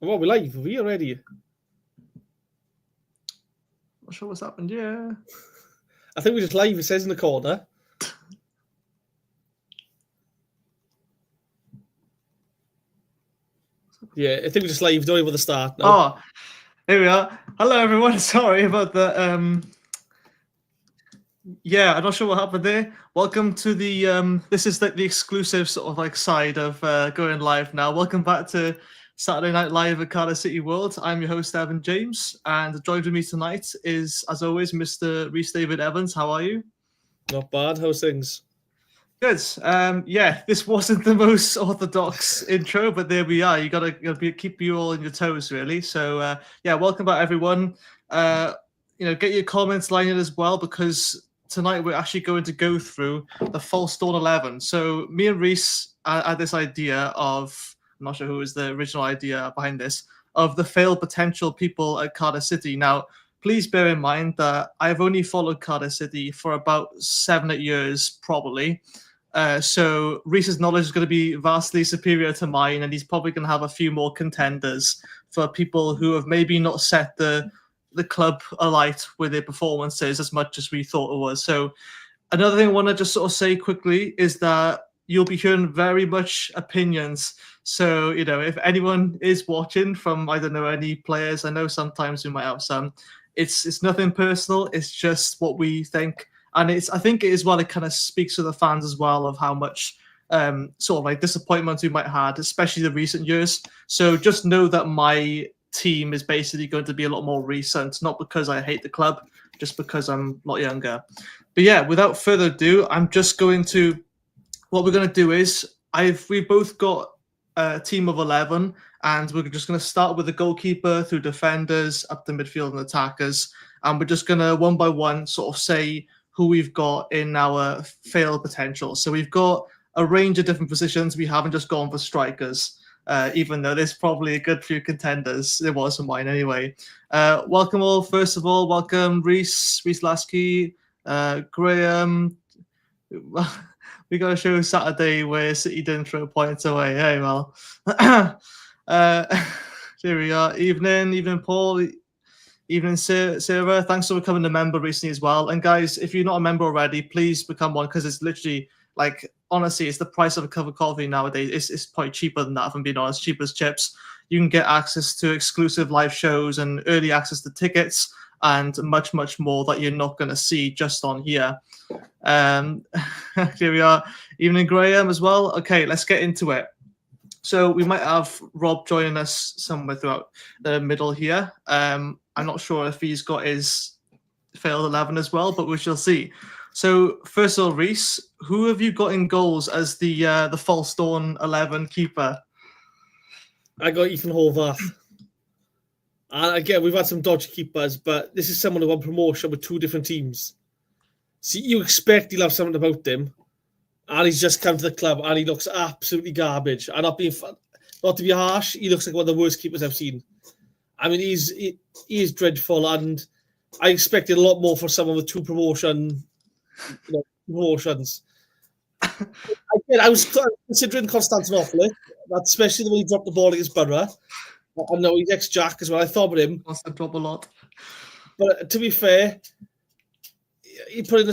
Well, we're live. Are we already? Not sure what's happened. Yeah. I think we're just live. It says in the corner. Yeah, I think we're just live. Don't even bother start now. Oh, here we are. Hello, everyone. Sorry about the. Yeah, I'm not sure what happened there. Welcome to the. This is the exclusive sort of like side of going live now. Welcome back to Saturday Night Live at Cardiff City World. I'm your host, Evan James, and joined me tonight is, as always, Mr. Rhys David Evans. How are you? Not bad. How's things? Good. Yeah, this wasn't the most orthodox intro, but there we are. You gotta keep you all on your toes, really. So yeah, welcome back, everyone. Get your comments lined as well, because tonight we're actually going to go through the false dawn 11. So me and Rhys had this idea of, I'm not sure who was the original idea behind this, of the failed potential people at Cardiff City. Now, please bear in mind that I've only followed Cardiff City for about 7-8 years, probably. So Rhys's knowledge is going to be vastly superior to mine, and he's probably going to have a few more contenders for people who have maybe not set the club alight with their performances as much as we thought it was. So another thing I want to just sort of say quickly is that you'll be hearing very much opinions. So, if anyone is watching from, I don't know, any players, I know sometimes we might have some, it's nothing personal. It's just what we think. And I think it is well, it kind of speaks to the fans as well of how much sort of like disappointment we might have had, especially the recent years. So just know that my team is basically going to be a lot more recent, not because I hate the club, just because I'm a lot younger. But yeah, without further ado, what we're going to do is we've both got a team of 11, and we're just going to start with the goalkeeper through defenders up to midfield and attackers. And we're just going to one by one sort of say who we've got in our failed potential. So we've got a range of different positions. We haven't just gone for strikers, even though there's probably a good few contenders. There was for mine anyway. Welcome all. First of all, welcome Rhys Lasky, Graham. We got a show Saturday where City didn't throw points away. Hey, well. Here we are. Evening, Paul. Evening, Sarah. Thanks for becoming a member recently as well. And guys, if you're not a member already, please become one, because it's literally, like, honestly, it's the price of a cup of coffee nowadays. It's probably cheaper than that, if I'm being honest. Cheap as chips. You can get access to exclusive live shows and early access to tickets and much, much more that you're not going to see just on here. Here we are. Evening, Graham, as well. Okay, let's get into it. So we might have Rob joining us somewhere throughout the middle here. I'm not sure if he's got his failed 11 as well, but we shall see. So first of all, Rhys, who have you got in goals as the false dawn 11 keeper? I got Ethan Horvath. And again, we've had some dodgy keepers, but this is someone who won promotion with two different teams. See, you expect he'll have something about him, and he's just come to the club and he looks absolutely garbage. And not to be harsh, he looks like one of the worst keepers I've seen. I mean, he is dreadful, and I expected a lot more for someone with two promotions. Again, I was considering Konstantinopoulos, especially the way he dropped the ball against Borough. I know he's ex-Jack as well. I thought about him. Wants to drop a lot. But to be fair, he put in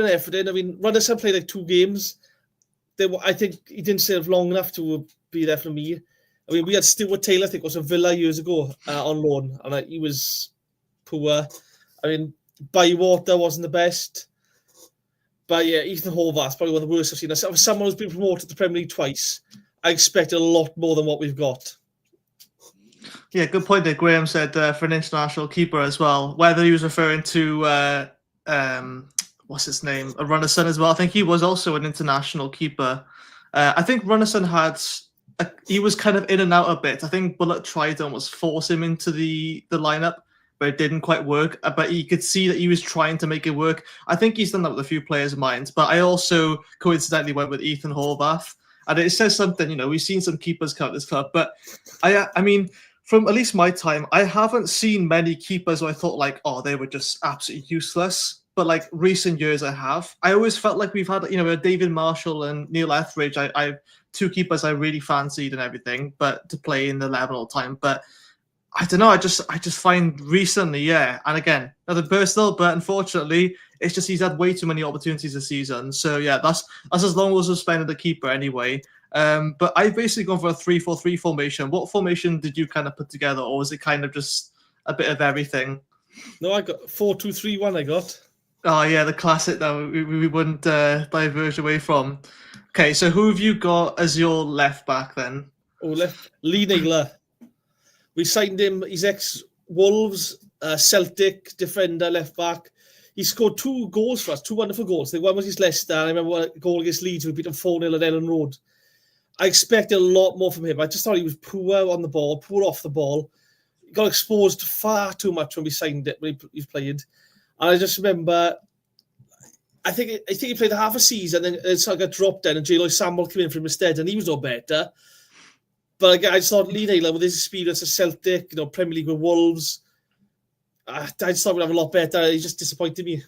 effort in. I mean, Runnison played like 2 games. I think he didn't serve long enough to be there for me. I mean, we had Stuart Taylor, I think, was a Villa years ago on loan, and he was poor. I mean, Bywater wasn't the best. But yeah, Ethan Horvath's probably one of the worst I've seen. As someone who's been promoted to the Premier League twice, I expected a lot more than what we've got. Yeah, good point there. Graham said for an international keeper as well. Whether he was referring to what's his name, Runnison as well. I think he was also an international keeper. I think Runnison he was kind of in and out a bit. I think Bullock tried to almost force him into the lineup, but it didn't quite work. But you could see that he was trying to make it work. I think he's done that with a few players of mine. But I also coincidentally went with Ethan Horvath. And it says something, we've seen some keepers come at this club. But I mean, from at least my time, I haven't seen many keepers who I thought like, oh, they were just absolutely useless. but like recent years I have. I always felt like we've had, David Marshall and Neil Etheridge. I two keepers I really fancied and everything, but to play in the 11 all the time. But I don't know. I just find recently, yeah, and again, nothing personal, but unfortunately, it's just he's had way too many opportunities this season. So yeah, that's as long as we're spending the keeper anyway. But I've basically gone for a 3-4-3 formation. What formation did you kind of put together, or was it kind of just a bit of everything? No, I got 4-2-3-1. I got. Oh yeah, the classic that we wouldn't diverge away from. Okay, so who have you got as your left back then? Lee Naylor. We signed him. He's ex-Wolves, Celtic defender, left back. He scored 2 goals for us, 2 wonderful goals. One was against Leicester, and I remember a goal against Leeds. We beat them 4-0 at Ellen Road. I expected a lot more from him. I just thought he was poor on the ball, poor off the ball. He got exposed far too much when we signed it, when he played. And I just remember, I think he played half a season, and then sort of got dropped in, and J. Lloyd Samuel came in for him instead, and he was no better. But again, I just thought Lee Naylor, with his experience at Celtic, Premier League with Wolves, I just thought we'd have a lot better. He just disappointed me.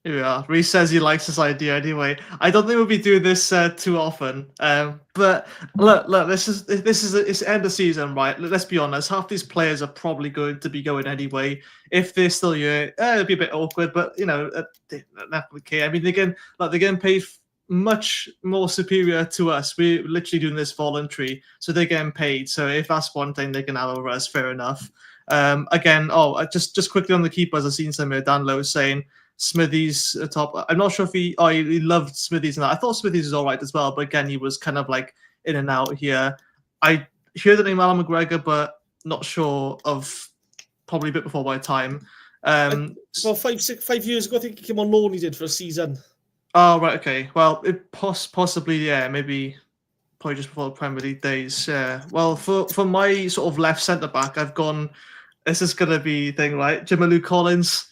Here we are. Rhys says he likes this idea anyway. I don't think we'll be doing this too often. But look, this is it's end of season, right? Let's be honest. Half these players are probably going to be going anyway. If they're still here, it'll be a bit awkward. But they not care. I mean, they're getting paid much more superior to us. We're literally doing this voluntary, so they're getting paid. So if that's one thing they can have over us, fair enough. Again, just quickly on the keepers, I've seen some Dan Lowe saying Smithies top. I'm not sure if he loved Smithies and that. I thought Smithies was all right as well, but again, he was kind of like in and out here. I hear the name Alan McGregor, but not sure of, probably a bit before my time. Well, 5 years ago, I think he came on loan. He did for a season. Oh, right, okay. Well, it possibly, yeah, maybe probably just before the Premier League days. Yeah. Well, for my sort of left centre back, I've gone. This is gonna be thing, right? Jamilu Collins.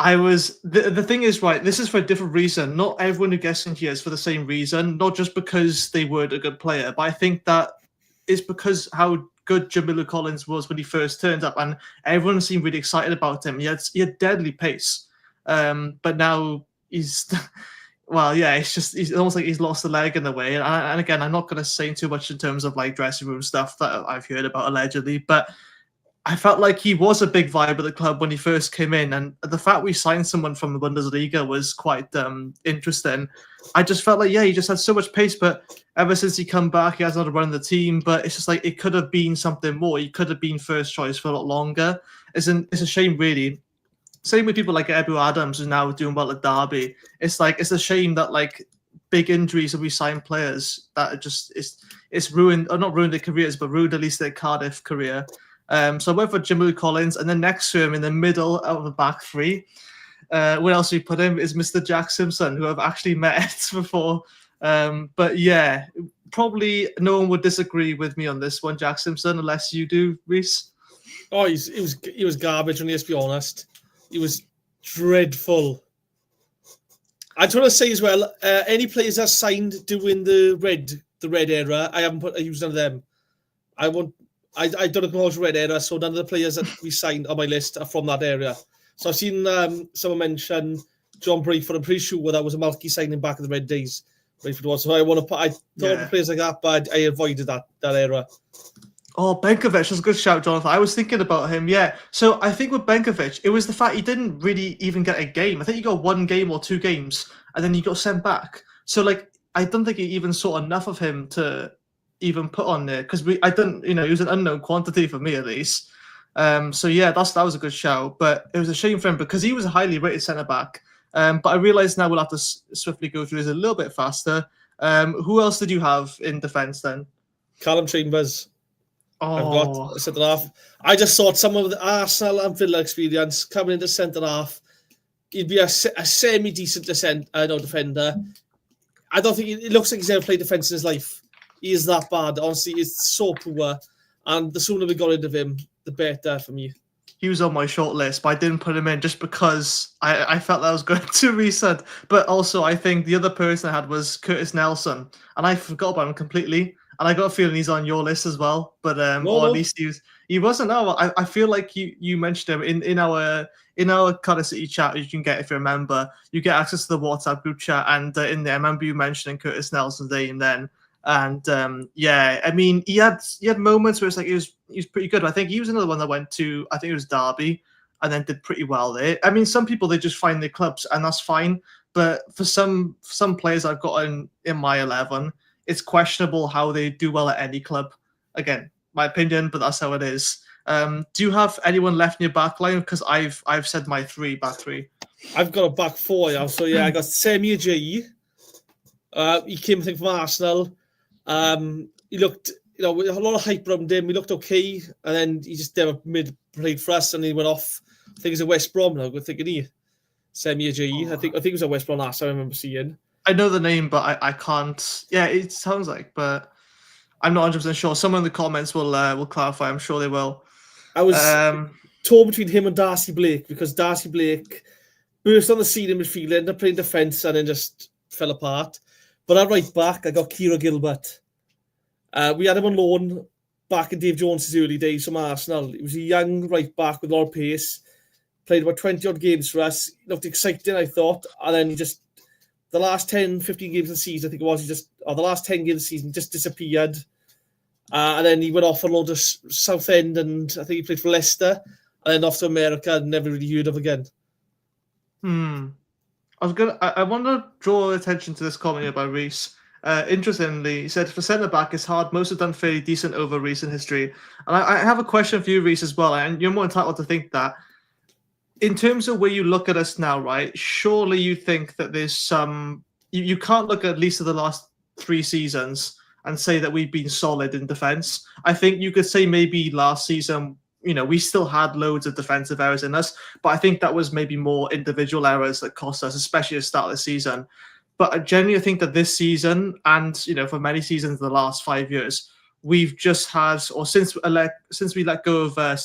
The thing is, right, this is for a different reason. Not everyone who gets in here is for the same reason, not just because they were a good player, but I think that is because how good Jamilu Collins was when he first turned up, and everyone seemed really excited about him. He had deadly pace, but now he's well, yeah, it's almost like he's lost a leg in a way. And again, I'm not going to say too much in terms of like dressing room stuff that I've heard about allegedly, but I felt like he was a big vibe at the club when he first came in, and the fact we signed someone from the Bundesliga was quite interesting. I just felt like, yeah, he just had so much pace, but ever since he come back, he hasn't had a run in the team. But it's just like it could have been something more. He could have been first choice for a lot longer. It's a shame, really. Same with people like Ebu Adams, who's now doing well at Derby. It's a shame that like big injuries and we sign players that are just it's ruined, or not ruined their careers, but ruined at least their Cardiff career. So I went for Jamilu Collins, and then next to him in the middle of the back three, where else we put him is Mr. Jack Simpson, who I've actually met before. But yeah, probably no one would disagree with me on this one, Jack Simpson, unless you do, Rhys. Oh, he was garbage. Let's be honest, he was dreadful. I just want to say as well, any players that signed during the red era, I haven't used none of them. I don't acknowledge red era, so none of the players that we signed on my list are from that area. So I've seen someone mention John Brayford. I'm pretty sure that was a Malky signing back in the red days. Brayford was. So I thought players like that, but I avoided that era. Oh, Benkovic was a good shout, Jonathan. I was thinking about him, yeah. So I think with Benkovic, it was the fact he didn't really even get a game. I think he got 1 game or 2 games, and then he got sent back. So like, I don't think he even saw enough of him to even put on there, because he was an unknown quantity for me at least. So yeah, that was a good shout, but it was a shame for him because he was a highly rated centre back. But I realise now we'll have to swiftly go through this a little bit faster. Who else did you have in defence then? Callum Chambers. Oh. I've got a centre half. I just thought some of the Arsenal and Villa experience coming into centre half, he'd be a semi decent defender. I don't think it looks like he's ever played defence in his life. He is that bad. Honestly, he's so poor. And the sooner we got rid of him, the better for me. He was on my short list, but I didn't put him in just because I felt that was going to reset. But also, I think the other person I had was Curtis Nelson, and I forgot about him completely. And I got a feeling he's on your list as well. But or at least He wasn't. No, I feel like you mentioned him in our Cardiff City chat. You can get, if you remember, you get access to the WhatsApp group chat, and in there, I remember you mentioning Curtis Nelson's name then. And I mean, he had moments where it's like he was pretty good. I think he was another one that went to, I think it was Derby, and then did pretty well there. I mean, some people, they just find their clubs, and that's fine. But for some players I've got in my 11, it's questionable how they do well at any club. Again, my opinion, but that's how it is. Do you have anyone left in your back line? Because I've said my back three. I've got a back four now. So yeah, I got Cymru. He came, I think, from Arsenal. He looked, with a lot of hype around him. He looked okay, and then he just never played for us, and he went off. I think he's at West Brom now. Good thinking he. Cymru. I think it was at West Brom last time I remember seeing. I know the name, but I can't. Yeah, it sounds like, but I'm not 100% sure. Someone in the comments will clarify. I'm sure they will. I was torn between him and Darcy Blake, because Darcy Blake burst on the scene in midfield, ended up playing defence, and then just fell apart. But at right back, I got Kira Gilbert. We had him on loan back in Dave Jones's early days from Arsenal. He was a young right back with a lot of pace. Played about 20-odd games for us. He looked exciting, I thought. And then he just, the last 10, 15 games of the season, I think it was, the last 10 games of the season, just disappeared. And then he went off on loan to Southend, and I think he played for Leicester. And then off to America, and never really heard of again. I want to draw attention to this comment here by Rhys. Interestingly, he said, for centre-back, it's hard. Most have done fairly decent over recent history. And I have a question for you, Rhys, as well. And you're more entitled to think that. In terms of where you look at us now, right, surely you think that there's some... You can't look at least at the last 3 seasons and say that we've been solid in defence. I think you could say maybe last season, we still had loads of defensive errors in us, but I think that was maybe more individual errors that cost us, especially at the start of the season. But I genuinely think that this season, and for many seasons in the last 5 years, we've just had, or since we let go of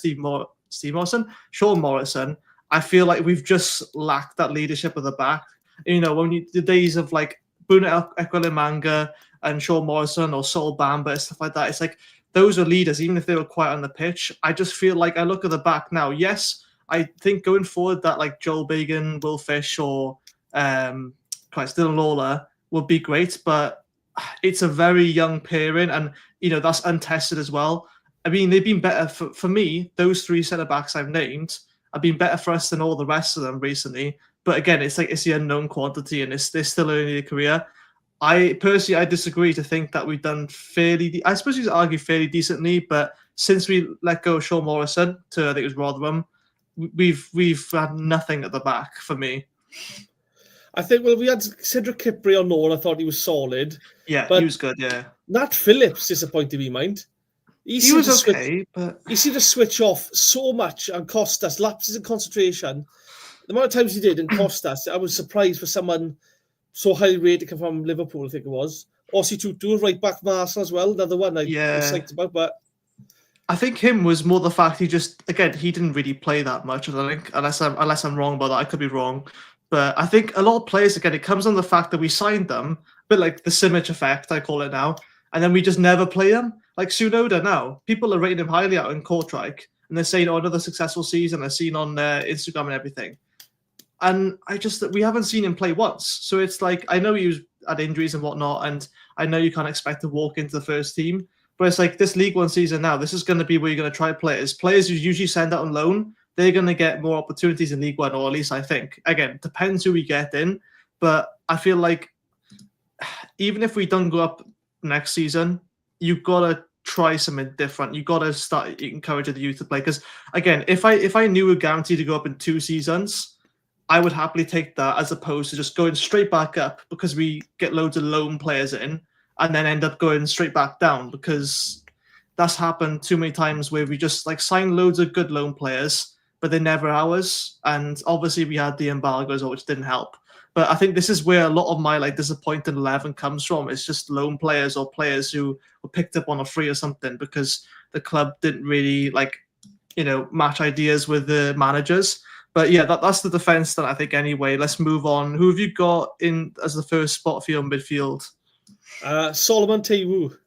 Sean Morrison, I feel like we've just lacked that leadership at the back. When the days of like Bruno Ekwelimanga and Sean Morrison or Sol Bamba and stuff like that, it's like those are leaders, even if they were quiet on the pitch. I just feel like I look at the back now. Yes, I think going forward that like Joel Bagan, Will Fish, or Dylan Lawler would be great, but it's a very young pairing, and that's untested as well. I mean, they've been better for me. Those 3 centre backs I've named have been better for us than all the rest of them recently. But again, it's the unknown quantity, and they're still early in their career. I personally disagree to think that we've done fairly. I suppose you could argue fairly decently, but since we let go of Sean Morrison to, I think it was Rotherham, we've had nothing at the back for me. I think, we had Cedric Kipri on loan. I thought he was solid. Yeah, he was good, yeah. Nat Phillips disappointed me, mind. He was okay, but... He seemed to switch off so much and cost us lapses in concentration. The amount of times he did and cost us, I was surprised for someone so highly rated come from Liverpool, I think it was. Ossie Tutu, right back from Arsenal as well, another one I was psyched about, but... I think him was more the fact he didn't really play that much, I think, unless I'm wrong about that. I could be wrong. But I think a lot of players, again, it comes on the fact that we signed them, a bit like the Simic effect, I call it now, and then we just never play them. Like Sunoda now, people are rating him highly out in Kortrijk, and they're saying, another successful season, they're seen on Instagram and everything. And we haven't seen him play once. So it's like, I know he had injuries and whatnot, and I know you can't expect to walk into the first team, but it's like this League One season now, this is going to be where you're going to try players. Players who usually send out on loan, they're going to get more opportunities in League One, or at least I think. Again, depends who we get in, but I feel like even if we don't go up next season, you've got to try something different. You've got to start encouraging the youth to play. Because again, if I knew we were guaranteed to go up in 2 seasons, I would happily take that as opposed to just going straight back up because we get loads of loan players in and then end up going straight back down, because that's happened too many times where we just like sign loads of good loan players, but they're never ours. And obviously we had the embargoes, which didn't help. But I think this is where a lot of my like disappointed 11 comes from. It's just loan players or players who were picked up on a free or something because the club didn't really match ideas with the managers. But yeah, that's the defence then, I think, anyway. Let's move on. Who have you got in as the first spot for your midfield? Solomon Taiwu.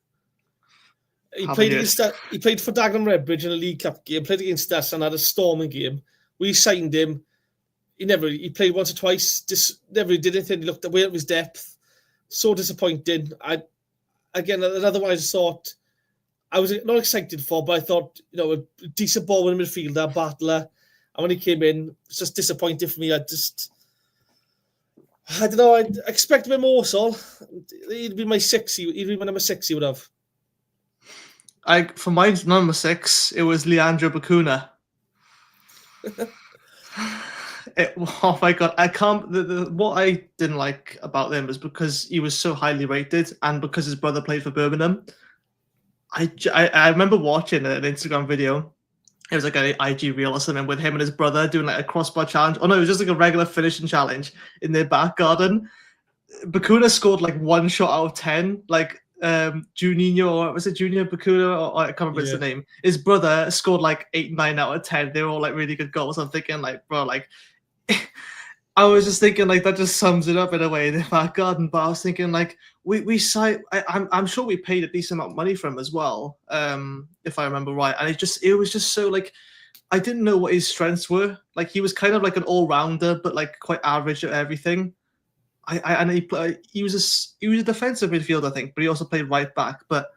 He played for Dagenham Redbridge in a League Cup game, played against us and had a storming game. We signed him. He played once or twice, just never did anything. He looked away at his depth. So disappointing. Otherwise thought I was not excited for, but I thought, a decent ball in midfielder, battler. And when he came in, it's just disappointing for me. I don't know, I'd expect a bit more, Sol. He'd be my 6. He'd be my number 6, he would have. For my number 6, it was Leandro Bacuna. Oh my God, I can't. What I didn't like about him was because he was so highly rated and because his brother played for Birmingham. I remember watching an Instagram video. It was like an IG reel or something with him and his brother doing like a crossbar challenge. Oh no, it was just like a regular finishing challenge in their back garden. Bacuna scored like 1 shot out of 10. Like Juninho, or was it Junior Bacuna? Or I can't remember his name. His brother scored like 8, 9 out of 10. They were all like really good goals. I'm thinking like, bro, like I was just thinking like that just sums it up in a way in the back garden. But I was thinking like we signed. I'm sure we paid a decent amount of money for him as well, if I remember right. And it was just so like I didn't know what his strengths were. Like he was kind of like an all rounder, but like quite average at everything. He was a defensive midfielder, I think, but he also played right back. But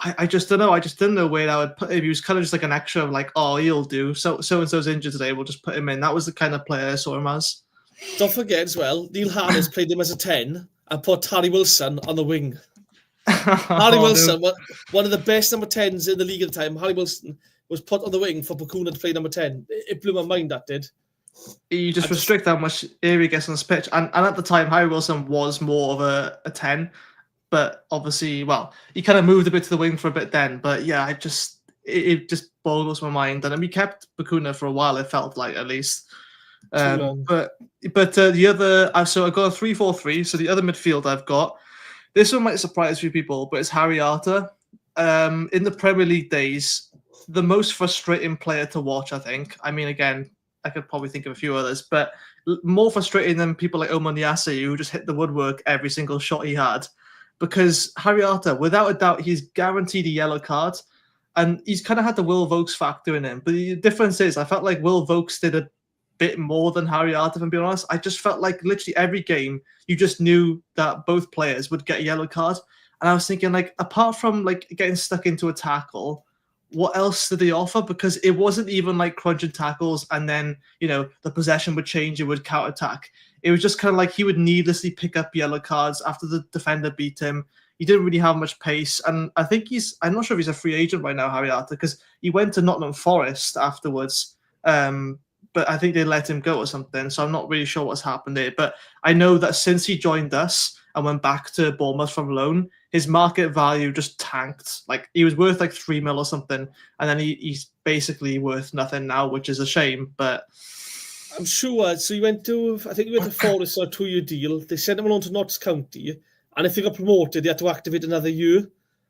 I just don't know. I just didn't know where I would put him. He was kind of just like an extra of like, oh, he'll do. So and so's injured today. We'll just put him in. That was the kind of player I saw him as. Don't forget as well, Neil Harris played him as a 10 and put Harry Wilson on the wing. Harry Wilson, one of the best number 10s in the league at the time. Harry Wilson was put on the wing for Bacuna to play number 10. It blew my mind, that did. You just restrict how much area he gets on this pitch. And at the time, Harry Wilson was more of a 10. But obviously, well, he kind of moved a bit to the wing for a bit then. But yeah, it just boggles my mind. And we kept Bacuna for a while, it felt like, at least. But the other, so I've got a 3-4-3. So the other midfield I've got, this one might surprise a few people, but it's Harry Arter. In the Premier League days, the most frustrating player to watch, I think. I mean, again, I could probably think of a few others, but more frustrating than people like Omar Niasse, who just hit the woodwork every single shot he had. Because Harry Arter, without a doubt, he's guaranteed a yellow card. And he's kind of had the Will Vokes factor in him. But the difference is, I felt like Will Vokes did a bit more than Harry Arter, if I'm being honest. I just felt like literally every game, you just knew that both players would get a yellow card. And I was thinking, like, apart from like getting stuck into a tackle, what else did they offer? Because it wasn't even like crunching tackles and then, the possession would change, it would counter-attack. It was just kind of like he would needlessly pick up yellow cards after the defender beat him. He didn't really have much pace. And I think I'm not sure if he's a free agent right now, Harry Arter, because he went to Nottingham Forest afterwards. But I think they let him go or something. So I'm not really sure what's happened there. But I know that since he joined us and went back to Bournemouth from loan, his market value just tanked. Like he was worth like 3 mil or something. And then he's basically worth nothing now, which is a shame. But I'm sure. So he went to Forest on a 2-year deal. They sent him along to Notts County. And if he got promoted, they had to activate another year.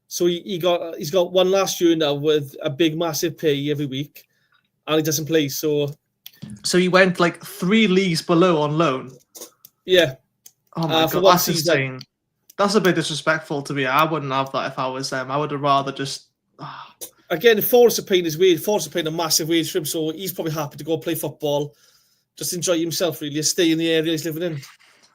So he's got one last year now with a big, massive pay every week. And he doesn't play, so he went like 3 leagues below on loan. Yeah. Oh my God, that's insane. That's a bit disrespectful to me. I wouldn't have that if I was them. I would have rather just... Again, Forest are paying his wage. Forest are paying a massive wage for him, so he's probably happy to go play football. Just enjoy himself, really. Stay in the area he's living in.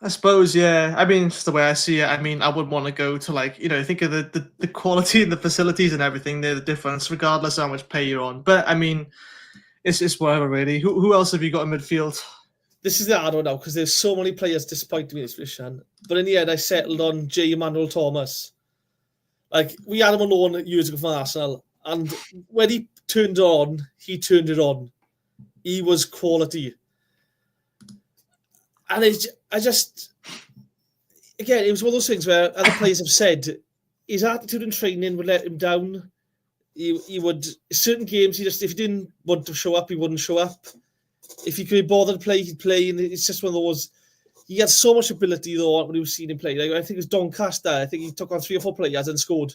I suppose, yeah. I mean, just the way I see it, I mean, I would want to go to, like, think of the quality and the facilities and everything. They're the difference, regardless of how much pay you're on. But, I mean, it's whatever, really. Who else have you got in midfield? This is the hard one now, because there's so many players disappointing me in this position. But in the end, I settled on J. Emmanuel Thomas. Like, we had him on loan years ago from Arsenal, and when he turned it on. He was quality. And it was one of those things where other players have said his attitude in training would let him down. He would, certain games, if he didn't want to show up, he wouldn't show up. If he could be bothered to play, he'd play. And it's just one of those, he had so much ability, though, when he was seen him play. Like, I think it was Doncaster. I think he took on 3 or 4 players and scored.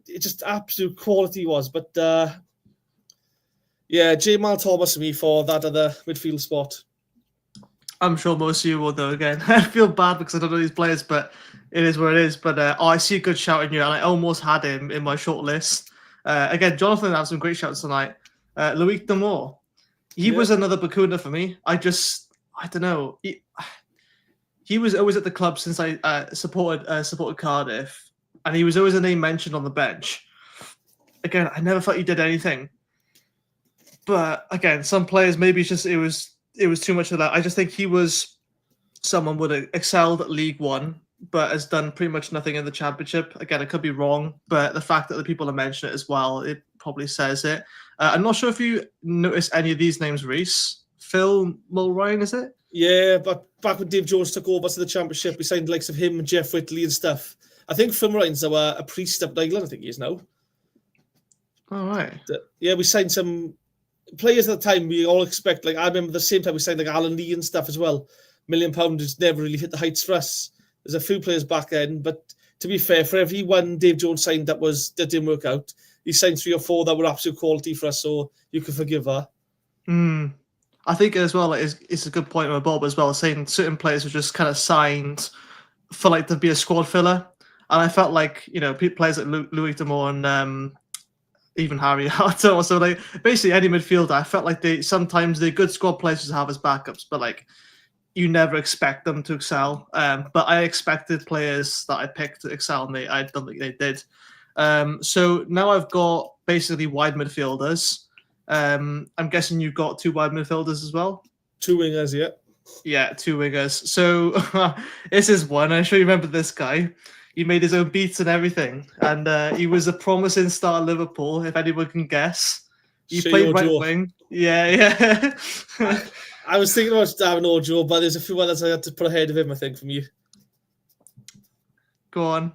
It just absolute quality he was. But, J. Mal Thomas for me for that other midfield spot. I'm sure most of you will, though. Again, I feel bad because I don't know these players, but it is what it is. But I see a good shout in you, and I almost had him in my short list. Again, Jonathan had some great shouts tonight. Loic Damour, he was another Bakuna for me. I don't know. He was always at the club since I supported Cardiff, and he was always a name mentioned on the bench. Again, I never thought he did anything. But again, some players maybe it's just it was too much of that. I just think he was someone would have excelled at League One, but has done pretty much nothing in the Championship. Again, I could be wrong, but the fact that the people have mentioned it as well, it probably says it. I'm not sure if you noticed any of these names, Rhys. Phil Mulrine, is it? Yeah, but back when Dave Jones took over to the Championship, we signed the likes of him and Jeff Whitley and stuff. I think Phil Mulrine's a priest up in Ireland, I think he is now. All right. Yeah, we signed some players at the time we all expect. Like, I remember the same time we signed like Alan Lee and stuff as well. £1 million has never really hit the heights for us. There's a few players back then, but to be fair, for every one Dave Jones signed that didn't work out, he signed 3 or 4 that were absolute quality for us, so you can forgive her. I think as well, it's a good point with Bob as well, saying certain players were just kind of signed for like to be a squad filler, and I felt like players like Loic Damour and even Harry Harter, so like basically any midfielder, I felt like sometimes they're good squad players to have as backups, but like you never expect them to excel. But I expected players that I picked to excel, and I don't think they did. So now I've got basically wide midfielders. I'm guessing you've got 2 wide midfielders as well? 2 wingers, yeah. Yeah, 2 wingers. So this is one. I'm sure you remember this guy. He made his own beats and everything. And he was a promising star at Liverpool, if anyone can guess. He played right wing. Yeah. I was thinking about Darren Ojo, but there's a few others I had to put ahead of him, I think, from you. Go on.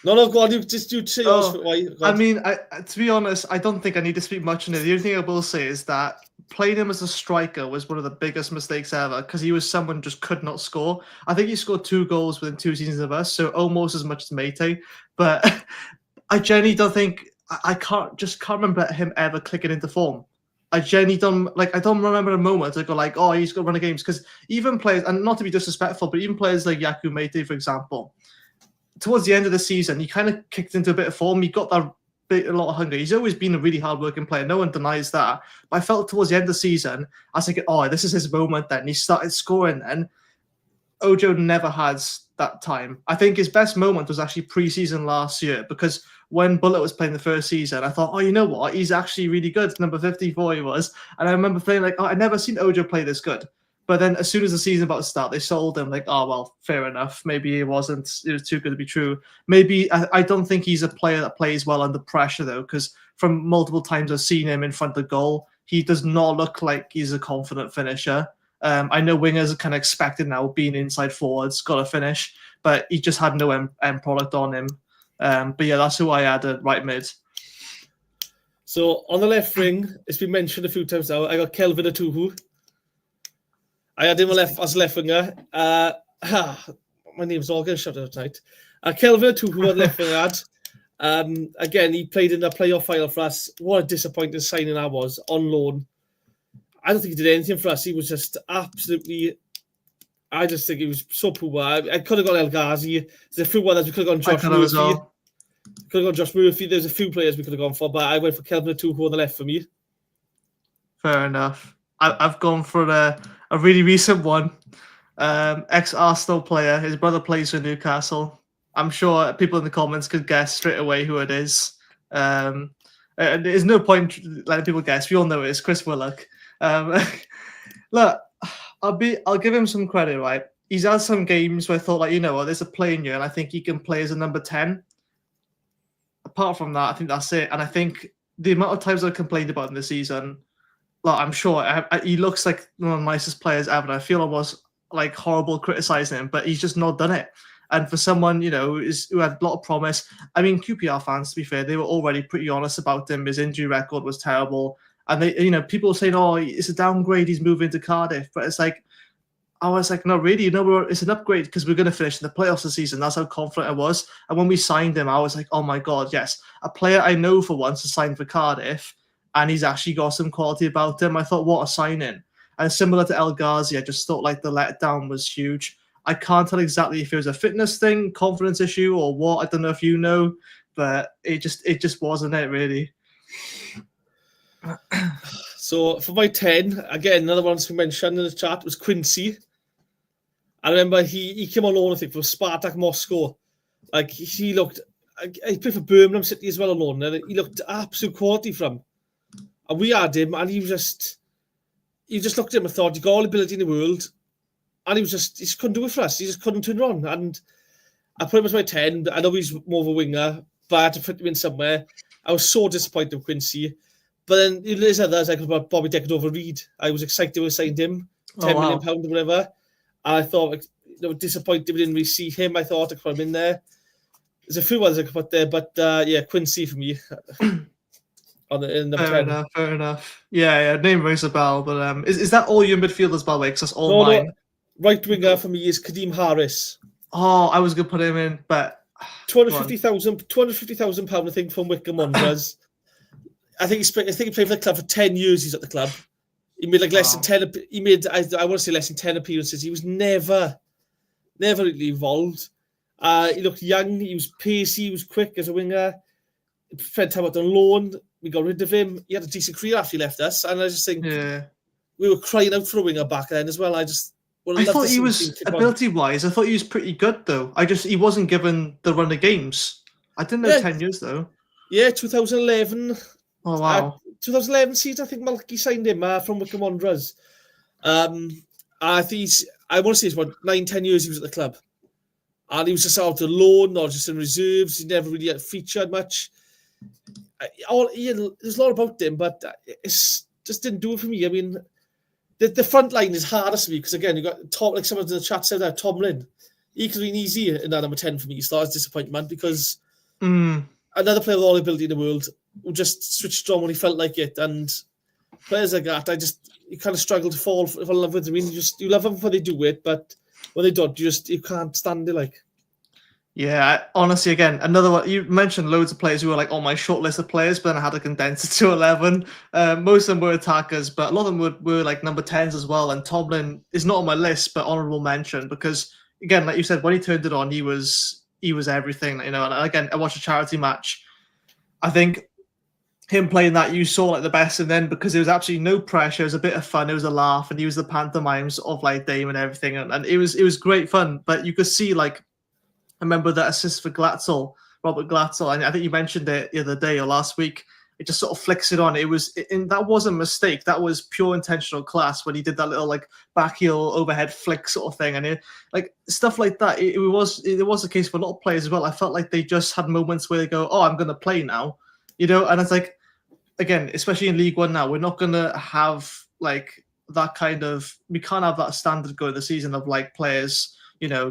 No, go on. You say yours. I mean, to be honest, I don't think I need to speak much on it. The only thing I will say is that playing him as a striker was one of the biggest mistakes ever, because he was someone who just could not score. I think he scored 2 goals within 2 seasons of us, so almost as much as Matty. But I genuinely don't think I can't remember him ever clicking into form. I genuinely don't remember a moment I go like, oh, he's got to run of games, because even players, and not to be disrespectful, but even players like Yaku Matty, for example, towards the end of the season, he kind of kicked into a bit of form. He got a lot of hunger. He's always been a really hard-working player. No one denies that. But I felt towards the end of the season, I was thinking, oh, this is his moment then. He started scoring then. Ojo never has that time. I think his best moment was actually pre-season last year, because when Bullet was playing the first season, I thought, oh, you know what? He's actually really good. Number 54 he was. And I remember playing like, oh, I've never seen Ojo play this good. But then as soon as the season about to start, they sold him like, oh, well, fair enough. Maybe it was too good to be true. Maybe I don't think he's a player that plays well under pressure, though, because from multiple times I've seen him in front of goal, he does not look like he's a confident finisher. I know wingers are kind of expected now, being inside forwards, got to finish, but he just had no end product on him. But yeah, that's who I had at right mid. So on the left wing, it's been mentioned a few times now, I got Kelvin Atuhu. I had him as left winger. My name's all getting shut out tonight. Kelvin Atuhu on left winger had. Again, he played in the playoff final for us. What a disappointing signing that was, on loan. I don't think he did anything for us. He was just absolutely... I just think he was so poor. I could have gone El Ghazi. There's a few others. We could have gone Josh Murphy. Well. Could have gone Josh Murphy. There's a few players we could have gone for, but I went for Kelvin Atuhu on the left for me. Fair enough. I've gone for a really recent one. Ex-Arsenal player. His brother plays for Newcastle. I'm sure people in the comments could guess straight away who it is. There's no point letting people guess. We all know it is Chris Willock. Look, I'll give him some credit, right? He's had some games where I thought, like, you know what, there's a play in you, and I think he can play as a number 10. Apart from that, I think that's it. And I think the amount of times I've complained about him this season, like, I'm sure he looks like one of the nicest players ever. I feel I was like horrible criticizing him, but he's just not done it. And for someone, you know, who had a lot of promise, I mean, QPR fans, to be fair, they were already pretty honest about him. His injury record was terrible. And they, you know, people were saying, oh, it's a downgrade, he's moving to Cardiff. But it's like, I was like, no, really, you know, it's an upgrade because we're going to finish in the playoffs this season. That's how confident I was. And when we signed him, I was like, oh my God, yes, a player I know for once has signed for Cardiff, and he's actually got some quality about him. I thought, what a signing. And similar to El Ghazi, I just thought like the letdown was huge. I can't tell exactly if it was a fitness thing, confidence issue, or what. I don't know if you know, but it just wasn't it really. So for my 10, again, another one we mentioned in the chat was Quincy. I remember he came on loan, I think, for Spartak Moscow. Like, he looked... He played for Birmingham City as well on loan, and he looked absolute quality from. And we had him, and he just looked at him and thought, he got all the ability in the world, and he just couldn't do it for us. He just couldn't turn on. And I put him as my 10. I know he's more of a winger, but I had to fit him in somewhere. I was so disappointed with Quincy. But then there's others, like Bobby Decordova-Reid. I was excited we signed him, £10 million or whatever. And I thought, like, disappointed we didn't really see him. I thought I could put him in there. There's a few others I could put there, but yeah, Quincy for me. In Fair enough. Yeah, name rings a bell, but is that all your midfielders, by the way? Because that's all mine. No, right winger for me is Kadeem Harris. Oh, I was going to put him in, but... £250,000, I think, from Wycombe Wanderers. I think he played for the club for 10 years. He's at the club. He made like less than 10. He made, I want to say, less than 10 appearances. He was never really involved. He looked young. He was pacey. He was quick as a winger. He spent time out on loan. We got rid of him. He had a decent career after he left us. And I just think we were crying out for a winger back then as well. I thought he was, ability-wise, I thought he was pretty good, though. He wasn't given the run of games. I didn't know 10 years, though. Yeah, 2011. Oh, wow. 2011 season, I think Malky signed him from Wycombe Wanderers. I think I want to say it's about 9-10 years he was at the club. And he was just out on loan or just in reserves. He never really featured much. There's a lot about him, but it just didn't do it for me. I mean, the front line is hardest for me because, again, you got like someone in the chat said that, Tomlin. He could have been easy in that number 10 for me. He started disappointment because another player with all the ability in the world who just switched on when he felt like it. And players like that, you kind of struggle to fall in love with them. I mean, you love them when they do it, but when they don't, you can't stand it. Like, yeah, honestly, again, another one. You mentioned loads of players who were like on my short list of players, but then I had to condense it to 11. Most of them were attackers, but a lot of them were like number 10s as well. And Tomlin is not on my list, but honourable mention because, again, like you said, when he turned it on, he was everything. And again, I watched a charity match. I think him playing that, you saw like the best, and then because there was absolutely no pressure, it was a bit of fun, it was a laugh, and he was the pantomimes of like Dame and everything, and it was great fun. But you could see, like, I remember that assist for Robert Glatzel, and I think you mentioned it the other day or last week. It just sort of flicks it on. And that wasn't a mistake. That was pure intentional class when he did that little like back heel overhead flick sort of thing, and like stuff like that. It was the case for a lot of players as well. I felt like they just had moments where they go, "Oh, I'm going to play now," and it's like, again, especially in League One now, we're not going to have like that kind of, we can't have that standard going the season of like players,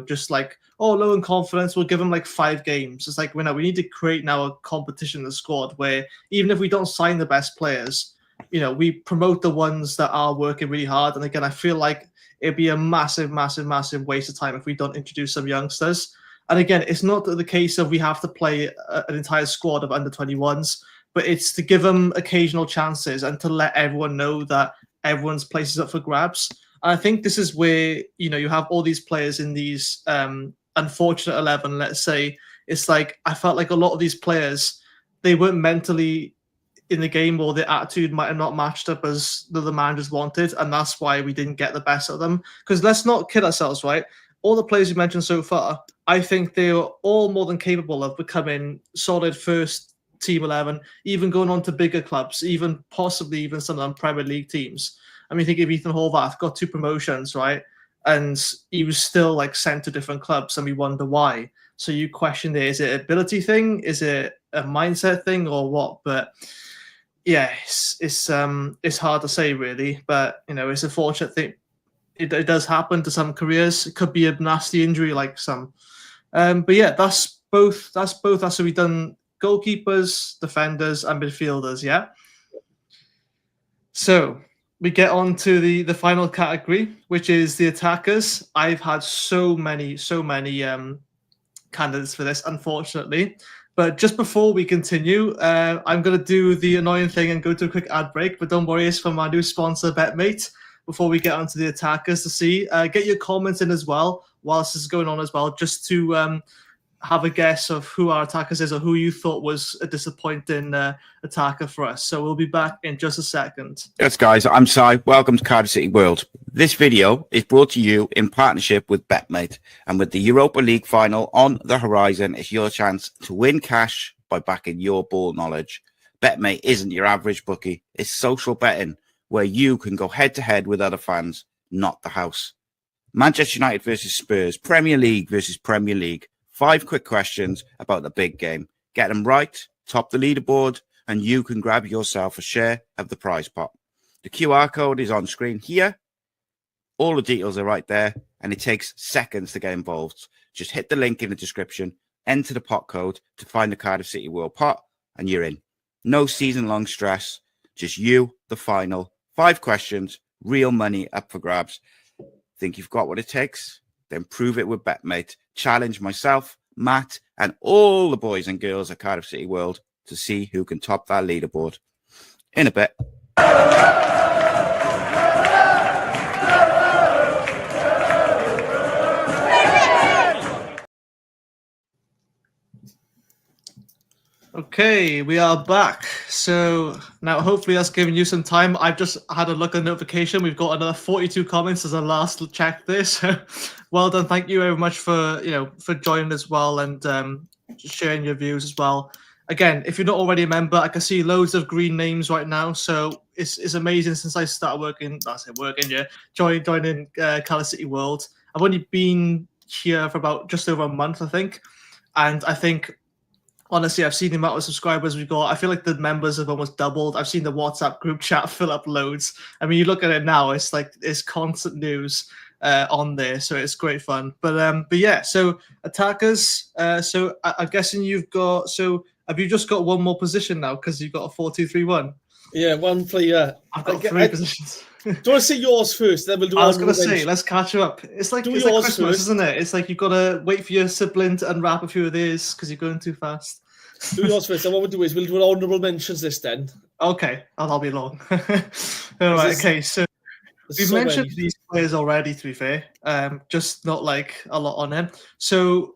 just like, oh, low in confidence, we'll give them like 5 games. It's like, we need to create now a competition in the squad where even if we don't sign the best players, we promote the ones that are working really hard. And again, I feel like it'd be a massive, massive, massive waste of time if we don't introduce some youngsters. And again, it's not the case of we have to play an entire squad of under 21s. But it's to give them occasional chances and to let everyone know that everyone's place is up for grabs. And I think this is where, you have all these players in these unfortunate 11, let's say. It's like, I felt like a lot of these players, they weren't mentally in the game, or their attitude might have not matched up as the managers wanted. And that's why we didn't get the best of them. Because let's not kid ourselves, right? All the players you mentioned so far, I think they are all more than capable of becoming solid first Team 11, even going on to bigger clubs, even possibly even some of them Premier League teams. I mean, think of Ethan Horvath, got 2 promotions, right? And he was still like sent to different clubs, and we wonder why. So you question there, is it an ability thing? Is it a mindset thing or what? But yeah, it's hard to say really, but it's a fortunate thing. It does happen to some careers. It could be a nasty injury like some. But yeah, that's both. That's what we've done. Goalkeepers, defenders, and midfielders, yeah? So we get on to the final category, which is the attackers. I've had so many candidates for this, unfortunately. But just before we continue, I'm going to do the annoying thing and go to a quick ad break. But don't worry, it's from our new sponsor, BetMate, before we get onto the attackers to see. Get your comments in as well whilst this is going on as well, just to have a guess of who our attackers is or who you thought was a disappointing attacker for us. So we'll be back in just a second. Yes, guys, I'm Si. Welcome to Cardiff City World. This video is brought to you in partnership with BetMate, and with the Europa League final on the horizon, it's your chance to win cash by backing your ball knowledge. BetMate isn't your average bookie. It's social betting where you can go head-to-head with other fans, not the house. Manchester United versus Spurs, Premier League versus Premier League. 5 quick questions about the big game. Get them right, top the leaderboard, and you can grab yourself a share of the prize pot. The QR code is on screen here. All the details are right there, and it takes seconds to get involved. Just hit the link in the description, enter the pot code to find the Cardiff City World pot, and you're in. No season-long stress, just you, the final. 5 questions, real money up for grabs. Think you've got what it takes? Then prove it with BetMate. Challenge myself, Matt, and all the boys and girls at Cardiff City World to see who can top that leaderboard. In a bit. Okay, we are back. So now hopefully that's giving you some time. I've just had a look at the notification. We've got another 42 comments as I last checked this. Well done. Thank you very much for joining as well and sharing your views as well. Again, if you're not already a member, I can see loads of green names right now. So it's amazing since I started joining Cardiff City World. I've only been here for about just over a month, I think. And I think honestly, I've seen the amount of subscribers we've got. I feel like the members have almost doubled. I've seen the WhatsApp group chat fill up loads. I mean, you look at it now, it's like it's constant news on there, so it's great fun. But yeah, so attackers. So I'm guessing you've got. So have you just got one more position now because you've got a 4-2-3-1? Yeah, one player. I've got 3 positions. Do you want to say yours first? Then we'll do. I was going to say, let's catch up. It's like Christmas, first. Isn't it? It's like you've got to wait for your sibling to unwrap a few of these because you're going too fast. Do yours first. And what we'll do is we'll do honourable mentions this then. Okay, I'll be long. All right. Okay, so we've mentioned these players already. To be fair, just not like a lot on them. So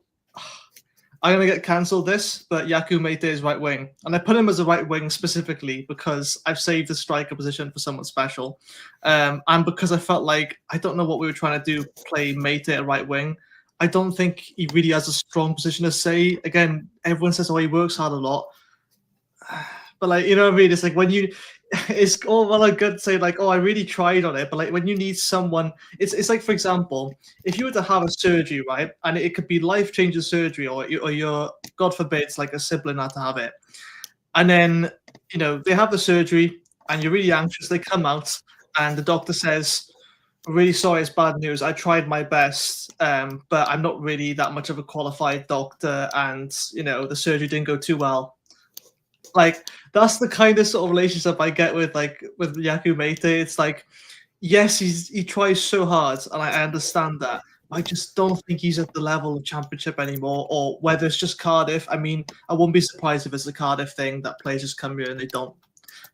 I'm gonna get cancelled this, but Yaku Meite is right wing, and I put him as a right wing specifically because I've saved the striker position for someone special, and because I felt like I don't know what we were trying to do, play Meite at right wing. I don't think he really has a strong position to say. Again, everyone says, "Oh, he works hard a lot," but like you know what I mean. It's like when you, it's all well and good to say like, "Oh, I really tried on it," but like when you need someone, it's like for example, if you were to have a surgery, right, and it could be life-changing surgery, or your God forbid, it's like a sibling had to have it, and then they have the surgery, and you're really anxious. They come out, and the doctor says, really sorry, it's bad news. I tried my best, but I'm not really that much of a qualified doctor, and the surgery didn't go too well. Like that's the kind of sort of relationship I get with Yaku Meite. It's like, yes, he tries so hard, and I understand that. I just don't think he's at the level of Championship anymore, or whether it's just Cardiff. I mean, I wouldn't be surprised if it's a Cardiff thing that players just come here and they don't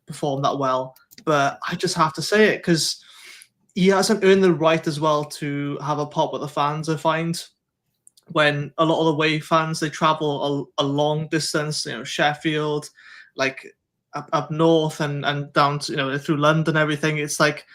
perform that well. But I just have to say it because he hasn't earned the right as well to have a pop with the fans, I find. When a lot of the away fans, they travel a long distance, Sheffield, like up north and down to, through London, everything. It's like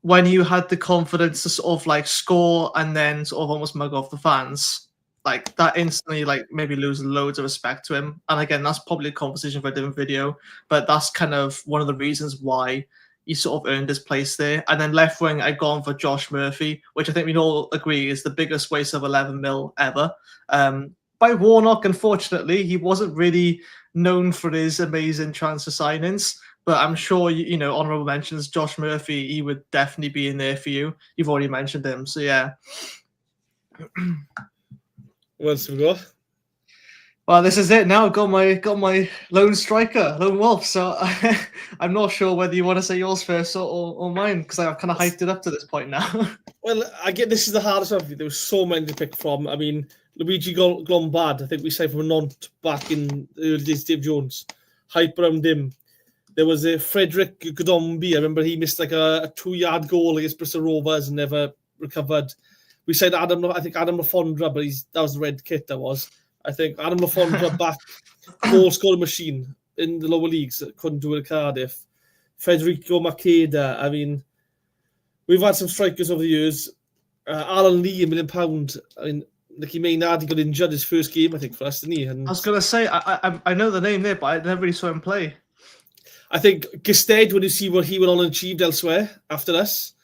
when you had the confidence to sort of like score and then sort of almost mug off the fans, like that instantly like maybe lose loads of respect to him. And again, that's probably a conversation for a different video, but that's kind of one of the reasons why he sort of earned his place there. And then left wing, I've gone for Josh Murphy, which I think we all agree is the biggest waste of 11 mil ever. By Warnock, unfortunately, he wasn't really known for his amazing transfer signings, but I'm sure, honourable mentions, Josh Murphy, he would definitely be in there for you. You've already mentioned him, so yeah. What else we got? Well, this is it now. I've got my lone striker, lone wolf. So I'm not sure whether you want to say yours first or mine, because I've kind of hyped it up to this point now. Well, I get this is the hardest one. There was so many to pick from. I mean, Luigi Glombad, I think we signed from Nantes back in the early days. Dave Jones, hype around him. There was a Frederick Godombi. I remember he missed like a 2-yard goal against Bristol Rovers and never recovered. We said Adam Lafondra, but that was the red kit. That was, I think, Adam Lafondra back goal scoring machine in the lower leagues. Couldn't do it at Cardiff. Federico Makeda. I mean, we've had some strikers over the years. Alan Lee, £1 million. I mean, Nicky Maynard, he got injured his first game, I think, for us, didn't he? And I was going to say, I know the name there, but I never really saw him play. I think Gisted, when you see what he went on and achieved elsewhere after us.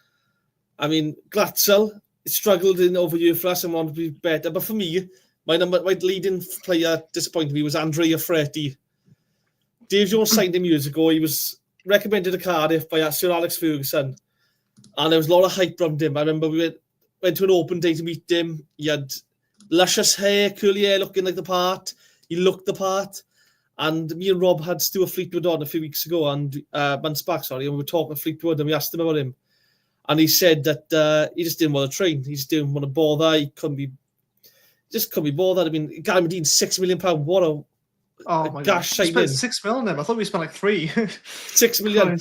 I mean, Glatzel struggled in over year for us and wanted to be better. But for me, my leading player disappointed me was Andrea Fretti. Dave Jones signed him years ago. He was recommended to Cardiff by Sir Alex Ferguson. And there was a lot of hype around him. I remember we went to an open day to meet him. He had luscious hair, curly hair, looking like the part. He looked the part. And me and Rob had Stuart Fleetwood on a few weeks ago, and months back, and we were talking to Fleetwood, and we asked him about him. And he said that he just didn't want to train. He just didn't want to bother. He couldn't be bothered. I mean, Gary Medine, £6 million. What a gash signing. Spent $6 million on him. I thought we spent like 3. $6 million.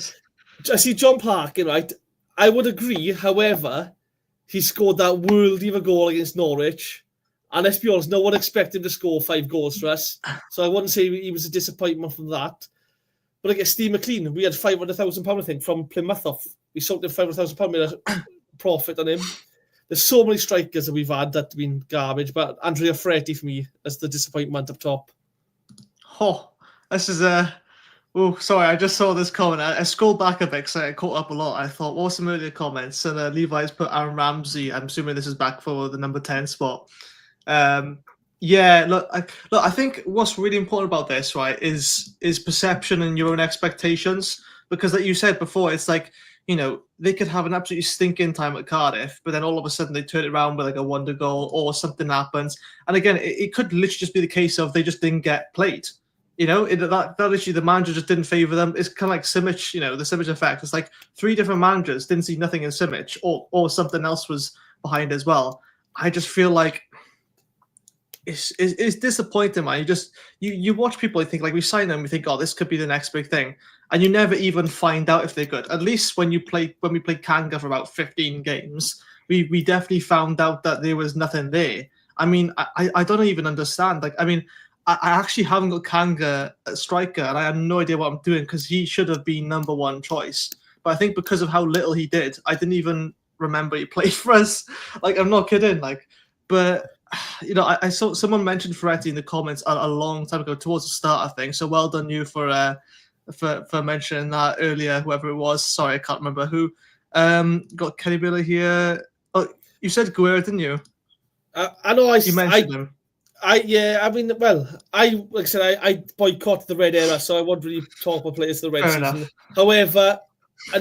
I see John Parkin, right? I would agree. However, he scored that worldie of a goal against Norwich. And let's be honest, no one expected him to score 5 goals for us. So I wouldn't say he was a disappointment from that. But I guess Steve McLean, we had £500,000, I think, from Plymouth off. We sold him £500,000, made a profit on him. There's so many strikers that we've had that have been garbage. But Andrea Fretti, for me, is the disappointment up top. Oh, this is oh, sorry, I just saw this comment. I scrolled back a bit because I caught up a lot. I thought, what were some earlier comments? And Levi's put Aaron Ramsey. I'm assuming this is back for the number 10 spot. Yeah, I think what's really important about this, right, is perception and your own expectations. Because like you said before, it's like, you know, they could have an absolutely stinking time at Cardiff, but then all of a sudden they turn it around with like a wonder goal or something happens. And again, it could literally just be the case of they just didn't get played. You know, that literally the manager just didn't favour them. It's kind of like Simic, you know, the Simic effect. It's like 3 different managers didn't see nothing in Simic, or something else was behind as well. I just feel like it's disappointing, man. You watch people, you think like we sign them, we think, oh, this could be the next big thing, and you never even find out if they're good. At least when we played Kanga for about 15 games, we definitely found out that there was nothing there. I mean, I don't even understand. Like, I mean, I actually haven't got Kanga at striker, and I have no idea what I'm doing because he should have been number 1 choice. But I think because of how little he did, I didn't even remember he played for us. Like, I'm not kidding. Like, but you know, I saw someone mentioned Ferretti in the comments a long time ago, towards the start, I think. So well done you for mentioning that earlier, whoever it was. Sorry, I can't remember who. Got Kenny Miller here. Oh, you said Guerra, didn't you? I know. You mentioned him. I mean, well, like I said, I boycott the red era, so I won't really talk about players of the red season. Enough. However, I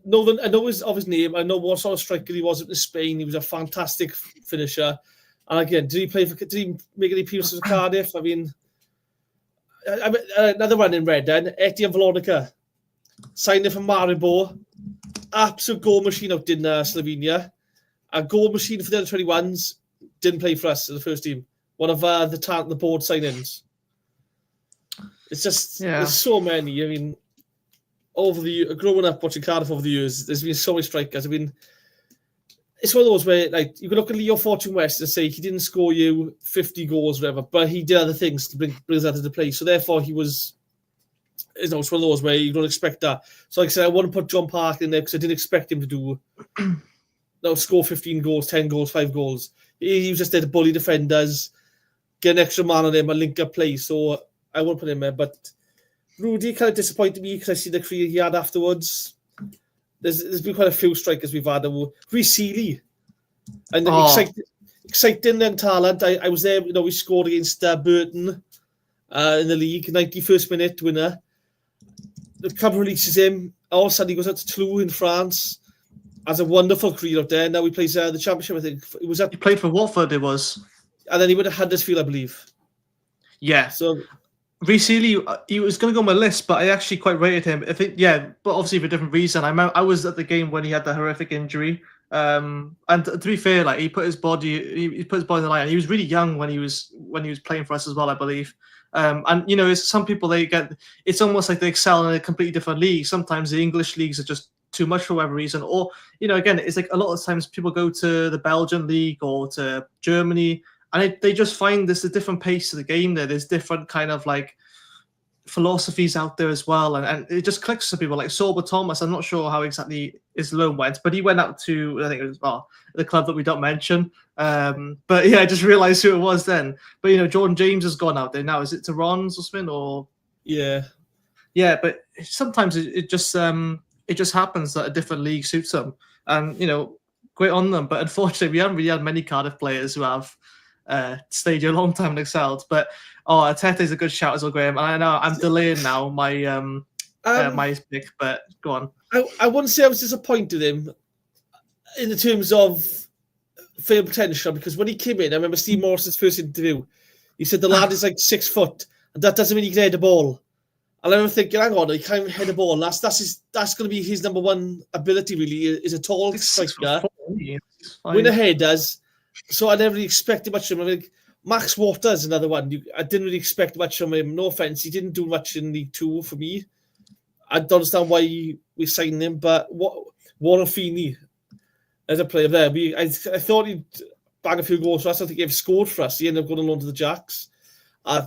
know his name. I know what sort of striker he was in Spain. He was a fantastic finisher. And again, did he make any appearances for Cardiff? I mean, another one in red then. Etienne Velonica signed him from Maribor. Absolute goal machine out in Slovenia. A goal machine for the under 21s. Didn't play for us in the first team. One of the board signings. It's just there's so many. I mean, growing up watching Cardiff over the years, there's been so many strikers. I mean, it's one of those where, like, you can look at Leo Fortune West and say he didn't score you 50 goals or whatever, but he did other things to bring that into play. So therefore, he was, it's one of those where you don't expect that. So like I said, I wouldn't put John Park in there because I didn't expect him to score 15 goals, 10 goals, 5 goals. He was just there to bully defenders, get an extra man on him, and link up play. So I won't put him there. But Rudy kind of disappointed me because I see the career he had afterwards. There's been quite a few strikers we've had. Rhys, and exciting and talent. I was there. You know, we scored against Burton in the league, 91st minute winner. The club releases him. All of a sudden, he goes out to Cymru in France. Has a wonderful career out there. Now he plays the Championship. I think he played for Watford. It was, and then he would have Huddersfield, I believe. Yeah. So. Rhys, he was going to go on my list, but I actually quite rated him. I think, but obviously for a different reason. I was at the game when he had the horrific injury, and to be fair, like he put his body on the line. And he was really young when he was when he was playing for us as well, I believe. And you know, some people it's almost like they excel in a completely different league. Sometimes the English leagues are just too much for whatever reason, or you know, again, it's like a lot of times people go to the Belgian league or to Germany, and they just find there's a different pace to the game there. There's different kind of like philosophies out there as well, and it just clicks to people. Like Sorba Thomas, I'm not sure how exactly his loan went, but he went out to, I think it was the club that we don't mention. But yeah, I just realised who it was then. But you know, Jordan James has gone out there now. Is it to Rons or something? Or yeah. But sometimes it just happens that a different league suits them, and you know, great on them. But unfortunately, we haven't really had many Cardiff players who have stayed here a long time and excelled. But Tete's a good shout as well, Graham. And I know I'm delaying now my my pick, but go on. I wouldn't say I was disappointed in him in the terms of fair potential, because when he came in, I remember Steve Morrison's first interview. He said the lad is like 6 foot, and that doesn't mean he can head the ball. And I remember thinking, hang on, he can't even head the ball. That's going to be his number one ability, really, is a tall striker. Winner headers. So I never really expected much from him. I mean, Max Waters, another one. I didn't really expect much from him. No offence, he didn't do much in League Two for me. I don't understand why we signed him, but Warren Feeney as a player there, I thought he'd bang a few goals for us. I think he scored for us. He ended up going along to the Jacks.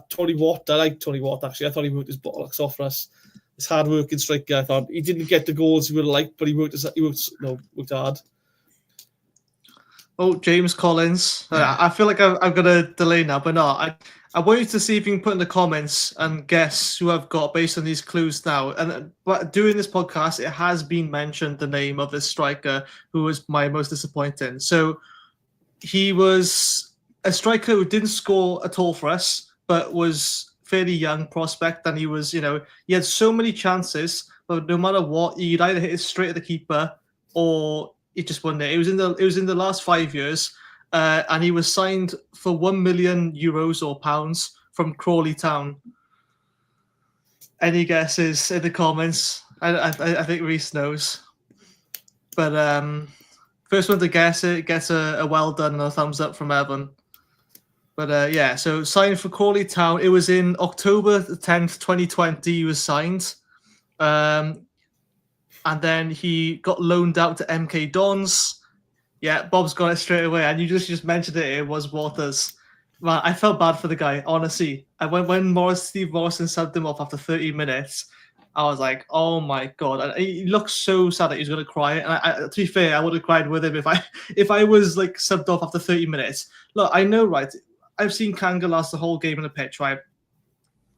Tony Watt, I like Tony Watt actually. I thought he worked his bollocks off for us. His hard-working striker. I thought he didn't get the goals he would have liked, but he worked hard. Oh, James Collins. I feel like I've got a delay now, but no, I want you to see if you can put in the comments and guess who I've got based on these clues now. But during this podcast, it has been mentioned the name of this striker who was my most disappointing. So he was a striker who didn't score at all for us, but was fairly young prospect, and he was, you know, he had so many chances, but no matter what, he'd either hit it straight at the keeper or it just won it. It was in the last 5 years, and he was signed for €1 million or pounds from Crawley Town. Any guesses in the comments? I think Rhys knows, but first one to guess it gets a well done and a thumbs up from Evan. But yeah, so signed for Crawley Town. It was in October the 10th, 2020. He was signed. And then he got loaned out to MK Dons. Yeah, Bob's got it straight away. And you just mentioned it. It was Waters. Man, I felt bad for the guy, honestly. And when Steve Morrison subbed him off after 30 minutes, I was like, oh my God. And he looked so sad that he was going to cry. And to be fair, I would have cried with him if I was like subbed off after 30 minutes. Look, I know, right? I've seen Kanga last the whole game in the pitch, right?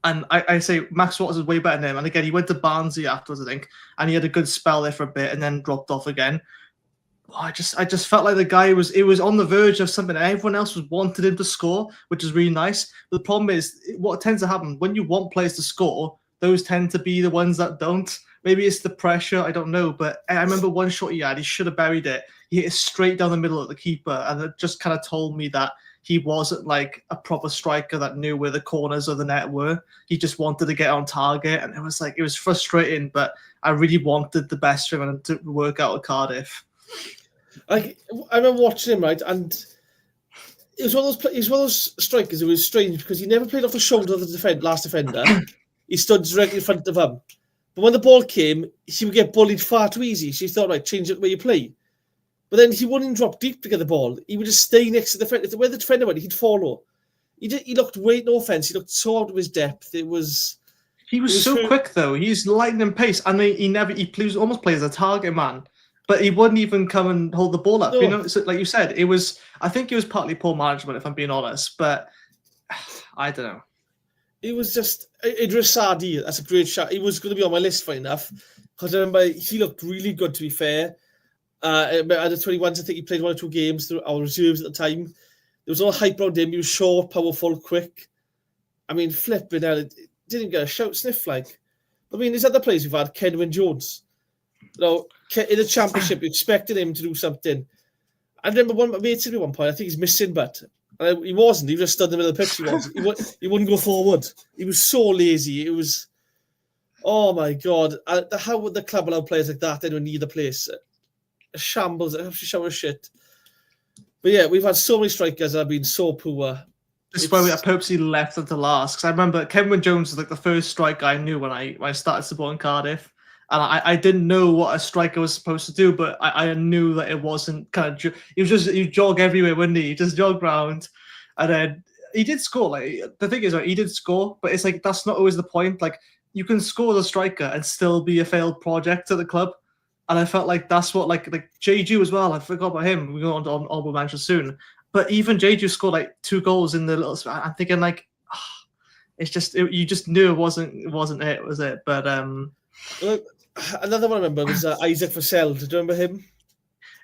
And I say Max Waters is way better than him. And again, he went to Barnsley afterwards, I think, and he had a good spell there for a bit and then dropped off again. Oh, I just felt like the guy was on the verge of something. Everyone else wanted him to score, which is really nice. But the problem is, what tends to happen when you want players to score, those tend to be the ones that don't. Maybe it's the pressure, I don't know. But I remember one shot he had, he should have buried it. He hit it straight down the middle of the keeper, and it just kind of told me that he wasn't like a proper striker that knew where the corners of the net were. He just wanted to get on target, and it was frustrating. But I really wanted the best for him to work out at Cardiff. I remember watching him, right, and it was one of those strikers. It was strange because he never played off the shoulder of the last defender. He stood directly in front of him. But when the ball came, he would get bullied far too easy. So he thought, right, change it where you play. But then he wouldn't drop deep to get the ball. He would just stay next to the defender. Where the defender went, he'd follow. He looked no offense. He looked so out of his depth. He was so quick though. He's lightning pace, and he almost plays as a target man. But he wouldn't even come and hold the ball up. No. You know, so like you said, I think it was partly poor management, if I'm being honest. But I don't know. It was just Idris Sadi. That's a great shot. He was going to be on my list, funny enough, because I remember he looked really good. To be fair. At the 21s, I think he played 1 or 2 games through our reserves at the time. There was all hype around him. He was short, powerful, quick. I mean, flipping hell, it didn't get a shout sniff like. I mean, there's other players we've had, Kenwyn Jones. You know, in the Championship, you expected him to do something. I remember one mate said at one point, I think he's missing, but he wasn't. He was just stood in the middle of the pitch. He wouldn't go forward. He was so lazy. It was, oh my God. How would the club allow players like that anyone need a place? A shambles, a shower of shit. But yeah, we've had so many strikers that have been so poor. This is why we purposely left until last, because I remember Kevin Jones was like the first striker I knew when I started supporting Cardiff, and I didn't know what a striker was supposed to do, but I knew that it wasn't kind of you jog everywhere, wouldn't he? He just jogged around, and then he did score. Like the thing is, right, he did score, but it's like that's not always the point. Like you can score as a striker and still be a failed project at the club, and I felt like that's what like Jeju as well. I forgot about him. We go on to honorable mention soon. But even Jeju scored like 2 goals in the little. I'm thinking like, it's just you just knew it wasn't it, was it? But well, another one I remember was Isaac Vassell. Do you remember him?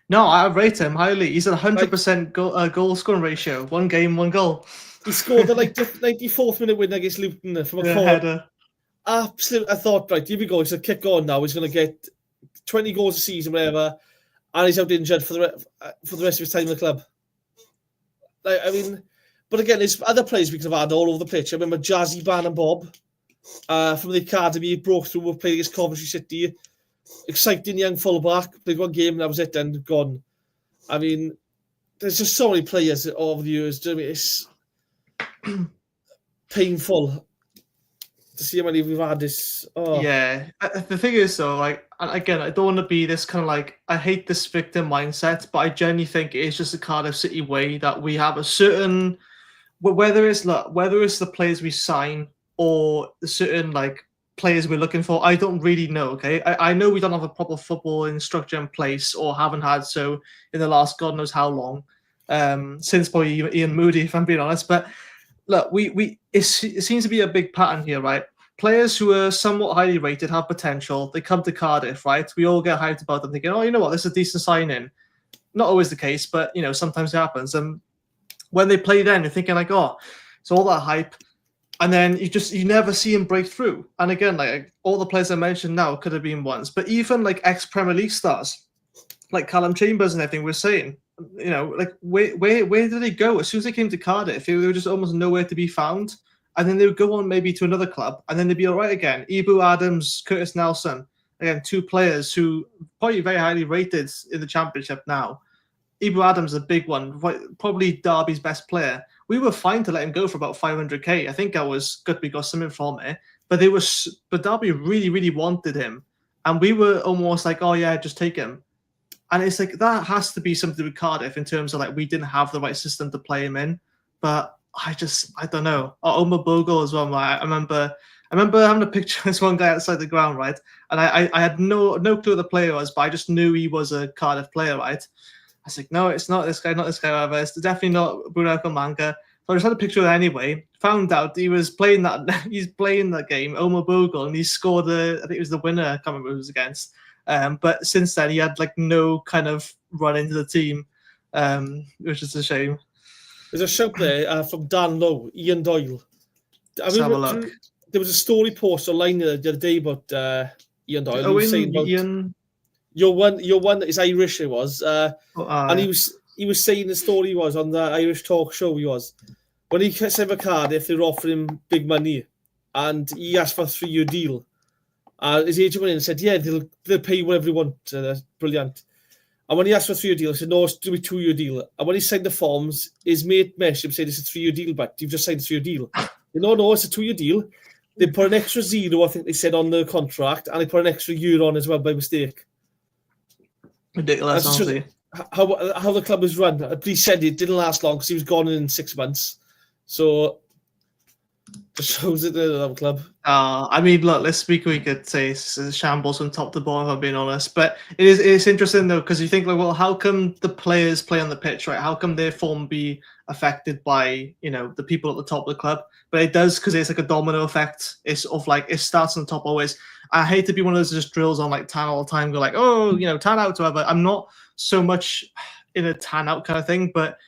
No, I rate him highly. He's at 100% goal scoring ratio. 1 game, 1 goal. He scored the 94th minute win against Luton from a corner. Header. Absolutely, I thought, right, here we go. He's a kick on now. He's going to get 20 goals a season, whatever, and he's out injured for the rest of his time in the club. Like, I mean, but again, there's other players we could have had all over the pitch. I remember Jazzy Ban and Bob from the academy, broke through, played against Coventry City. Exciting young fullback, played 1 game, and that was it, and gone. I mean, there's just so many players over the years. Do you know what I mean? It's painful to see how many we've had this. Oh. Yeah, the thing is though, like, again, I don't want to be this kind of like, I hate this victim mindset, but I genuinely think it is just a Cardiff City way that we have a certain, whether it's the players we sign or the certain like players we're looking for, I don't really know. Okay, I know we don't have a proper footballing structure in place, or haven't had so in the last God knows how long, since probably Ian Moody, if I'm being honest. But look, it seems to be a big pattern here, right? Players who are somewhat highly rated, have potential, they come to Cardiff, right? We all get hyped about them, thinking, oh, you know what, this is a decent sign-in. Not always the case, but, you know, sometimes it happens. And when they play then, you're thinking like, oh, it's all that hype. And then you never see him break through. And again, like all the players I mentioned now could have been ones. But even like ex-Premier League stars, like Callum Chambers and everything, we're saying, you know, like where did they go? As soon as they came to Cardiff, they were just almost nowhere to be found. And then they would go on maybe to another club, and then they'd be all right again. Ibu Adams, Curtis Nelson, again, 2 players who probably very highly rated in the Championship now. Ibu Adams is a big one, probably Derby's best player. We were fine to let him go for about 500k. I think I was good we got something from it, but Derby really, really wanted him, and we were almost like, oh yeah, just take him. And it's like that has to be something with Cardiff in terms of like we didn't have the right system to play him in, but. I don't know. Omar Bogle as well. I remember having a picture of this one guy outside the ground, right? And I had no clue who the player was, but I just knew he was a Cardiff player, right? I was like, no, it's not this guy, whatever. It's definitely not Bruno Manga. So I just had a picture of it anyway. Found out he was playing that. He's playing that game, Omar Bogle, and he scored I think it was the winner. I can't remember who it was against. But since then, he had like no kind of run into the team, which is a shame. There's a shout there from Dan Lowe, Ian Doyle. Let's have a look. There was a story post online the other day about Ian Doyle. Oh, he was saying about Ian. Your one that is Irish. It was, and he was saying the story was on the Irish talk show. He was when he signed for Cardiff, they were offering him big money, and he asked for a 3-year deal. His agent went in and said, "Yeah, they'll pay you whatever you want." Brilliant. And when he asked for a 3-year deal, he said, no, it's going to be a 2-year deal. And when he signed the forms, his mate messaged him, said, it's a 3-year deal, but you've just signed a 3-year deal. No, it's a 2-year deal. They put an extra 0, I think they said, on the contract, and they put an extra year on as well by mistake. Ridiculous, honestly. How the club was run. He said it didn't last long because he was gone in 6 months. So, just shows it the club. I mean, look, we could say it's a shambles from top to bottom, if I'm being honest. But it's interesting, though, because you think, like, well, how come the players play on the pitch, right? How come their form be affected by, you know, the people at the top of the club? But it does, because it's like a domino effect. It's of like, it starts on top always. I hate to be one of those just drills on like Tan all the time, go like, oh, you know, Tan out, whatever. I'm not so much in a Tan out kind of thing, but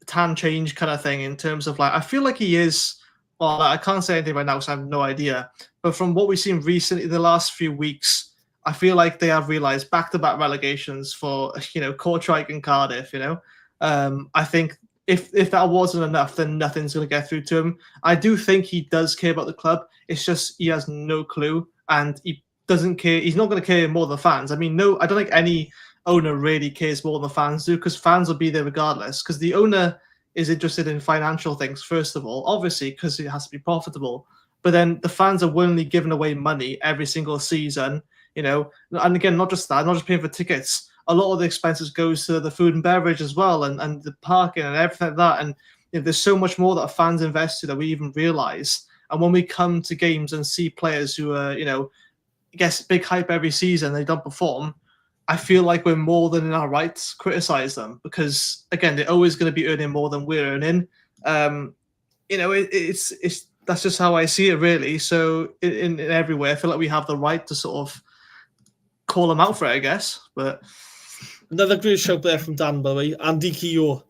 Tan change kind of thing in terms of like, I feel like he is. Well, I can't say anything right now because I have no idea. But from what we've seen recently, the last few weeks, I feel like they have realised back-to-back relegations for, you know, Kortrijk and Cardiff, you know. I think if that wasn't enough, then nothing's going to get through to him. I do think he does care about the club. It's just he has no clue and he doesn't care. He's not going to care more than fans. I mean, I don't think any owner really cares more than the fans do because fans will be there regardless because the owner is interested in financial things, first of all, obviously, because it has to be profitable. But then the fans are willingly giving away money every single season, and again, not just that, not just paying for tickets. A lot of the expenses goes to the food and beverage as well, and the parking and everything like that. And there's so much more that fans invest in that we even realize. And when we come to games and see players who are, gets big hype every season, they don't perform, I feel like we're more than in our rights to criticize them, because again, they're always going to be earning more than we're earning. It's that's just how I see it, really. So in every way, I feel like we have the right to sort of call them out for it, I guess. But another great shout there from Dan, by the way, Andy Keogh.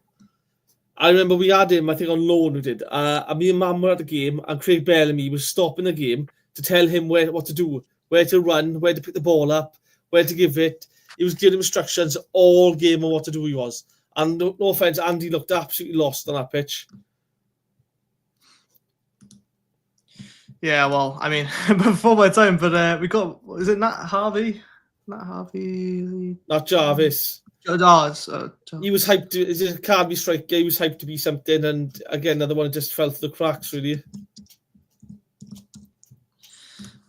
I remember we had him, I think, on loan. We did. And me and Mam were at the game, and Craig Bellamy was stopping the game to tell him what to do, where to run, where to pick the ball up, where to give it. He was giving instructions all game on what to do. He was, and no offense, Andy looked absolutely lost on that pitch. Yeah, well, I mean, before my time, but we got, is it Nat Harvey? Not Jarvis. He was hyped. It's a Cardiff striker. He was hyped to be something, and again, another one just fell through the cracks, really.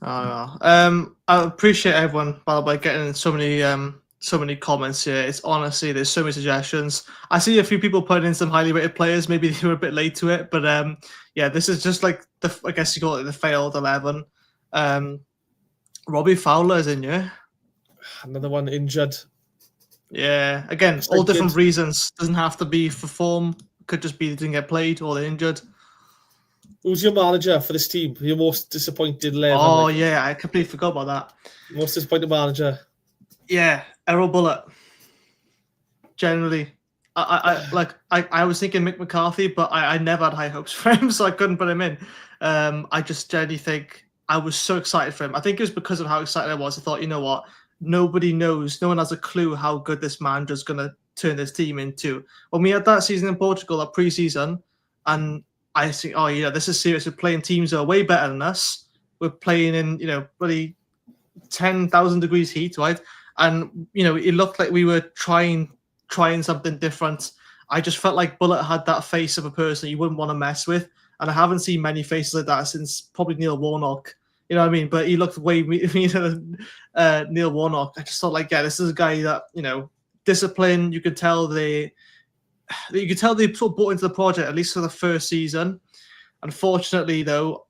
I appreciate everyone, by the way, getting so many comments here. It's honestly, there's so many suggestions. I see a few people putting in some highly rated players. Maybe they were a bit late to it, but yeah, this is just like I guess you call it the failed 11. Robbie Fowler is in here. Another one injured. Yeah, again, all different reasons. Doesn't have to be for form. Could just be they didn't get played or they're injured. Who's your manager for this team? Your most disappointed 11? Oh, yeah, I completely forgot about that. Most disappointed manager? Yeah, Errol Bullitt. Generally. I was thinking Mick McCarthy, but I never had high hopes for him, so I couldn't put him in. I just generally think I was so excited for him. I think it was because of how excited I was. I thought, you know what? Nobody knows. No one has a clue how good this manager's going to turn this team into. When we had that season in Portugal, that pre-season, and I think, oh, yeah, this is serious. We're playing teams that are way better than us. We're playing in, really 10,000 degrees heat, right? And, it looked like we were trying something different. I just felt like Bullitt had that face of a person you wouldn't want to mess with. And I haven't seen many faces like that since probably Neil Warnock. You know what I mean? But he looked way meaner than Neil Warnock. I just thought, like, yeah, this is a guy that, discipline. You could tell they sort of bought into the project, at least for the first season. Unfortunately, though,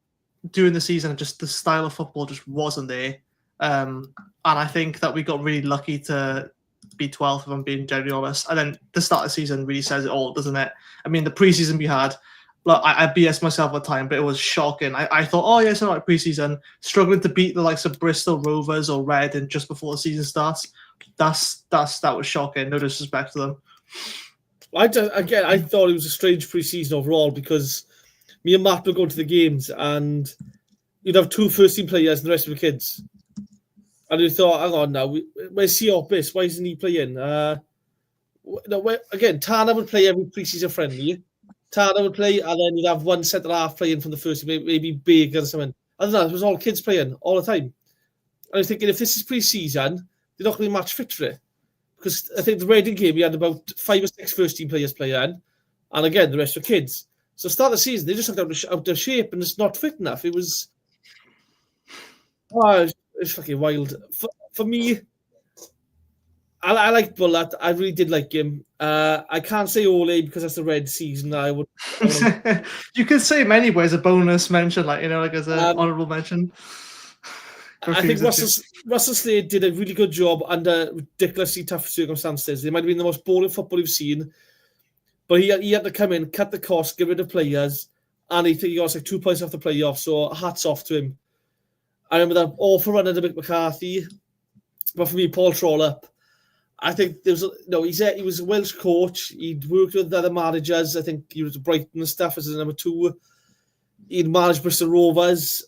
during the season, just the style of football just wasn't there. And I think that we got really lucky to be 12th, if I'm being genuinely honest. And then the start of the season really says it all, doesn't it? I mean, the preseason we had, look, I BS myself at the time, but it was shocking. I thought, oh, yeah, it's not like preseason. Struggling to beat the likes of Bristol Rovers or Reading just before the season starts. That was shocking. No disrespect to them. I thought it was a strange pre-season overall, because me and Matt would go to the games and you'd have 2 first-team players and the rest of the kids. And you thought, hang on now, where's Siopis? Why isn't he playing? Again, Tana would play every pre-season friendly. Tana would play, and then you'd have one centre-half playing from the first team, maybe Big or something. I don't know, it was all kids playing all the time. And I was thinking, if this is pre-season, they're not going to be match fit for it. Because I think the Reading game, we had about 5 or 6 first-team players playing, and again, the rest were kids. So start of the season, they just looked out of shape and it's not fit enough. It was... Oh, it's fucking wild. For me, I like Bullitt. I really did like him. I can't say Ole because that's the red season. I would. You could say him anyway as a bonus mention, like as an honourable mention. I think Russell Slade did a really good job under ridiculously tough circumstances. It might have been the most boring football we've seen, but he had to come in, cut the cost, get rid of players, and he got like 2 points off the playoffs. So hats off to him. I remember that awful run under Mick McCarthy, but for me, Paul Trollope, I think there was he was a Welsh coach. He'd worked with other managers. I think he was at Brighton and stuff as a number 2. He'd managed Bristol Rovers.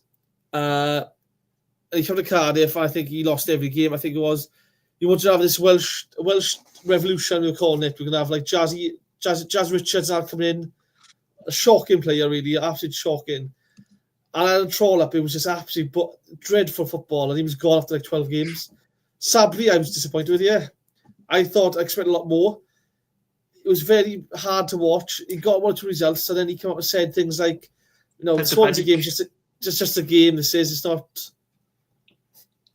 And he came to Cardiff. I think he lost every game. I think it was. He wanted to have this Welsh revolution. We were calling it. We're gonna have like Jazz Richards now coming in, a shocking player, really, absolutely shocking. And Trollope, it was just absolutely dreadful football, and he was gone after like 12 games. Sadly, I was disappointed with you. I thought I expected a lot more. it was very hard to watch. He got one or two results, and then he came up and said things like, the Swansea game is just a game. This is, it's not.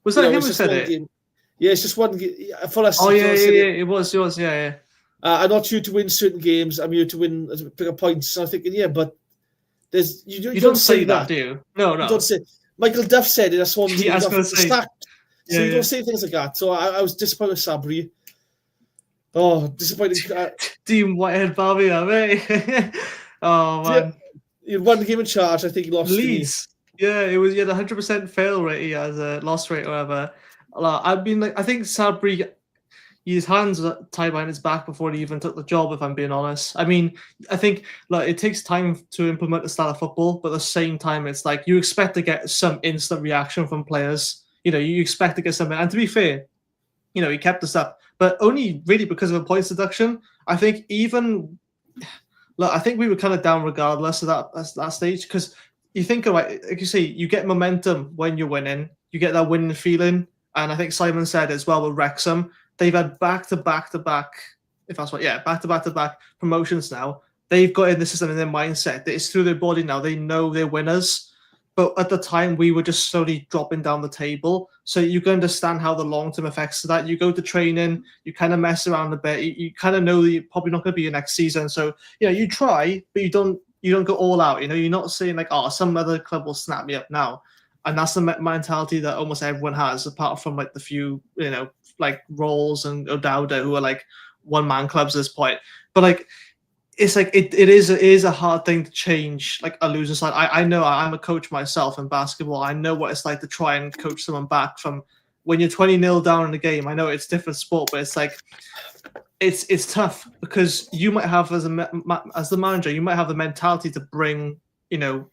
Was that him who said it? Game. Yeah, it's just one game. For us, it was yours. Yeah. I'm not here to win certain games. I'm here to win bigger points. And I'm thinking, yeah, but there's you don't say that, do you? No. You don't say. Michael Duff said it. That's one. Yeah, I was going to say. So you don't say things like that. So I was disappointed with Sabri. Oh, disappointed. Team Whitehead Barbie, mate. Oh, man. He had one game in charge. I think he lost. Leeds. Yeah, it was. He had 100% fail rate. He has a loss rate or whatever. I think Sabri, his hands were tied behind his back before he even took the job, if I'm being honest. I mean, I think it takes time to implement the style of football, but at the same time, it's like you expect to get some instant reaction from players. You expect to get something. And to be fair, he kept us up, but only really because of a points deduction. I think I think we were kind of down regardless of that stage, because you think about it, like you say, you get momentum when you're winning. You get that winning feeling. And I think Simon said as well with Wrexham, they've had back-to-back, if that's what, back-to-back promotions now. They've got in the system in their mindset that it's through their body now. They know they're winners. But at the time, we were just slowly dropping down the table. So you can understand how the long-term effects of that. You go to training, you kind of mess around a bit. You kind of know that you're probably not going to be your next season. So, you try, but you don't go all out. You're not saying like, some other club will snap me up now. And that's the mentality that almost everyone has, apart from like the few, like Rolls and O'Dowda, who are like one-man clubs at this point. But like, it's like it is a hard thing to change, like a losing side. I know I'm a coach myself in basketball. I know what it's like to try and coach someone back from when you're 20-0 down in the game. I know it's a different sport, but it's like it's tough because you might have as the manager, you might have the mentality to bring the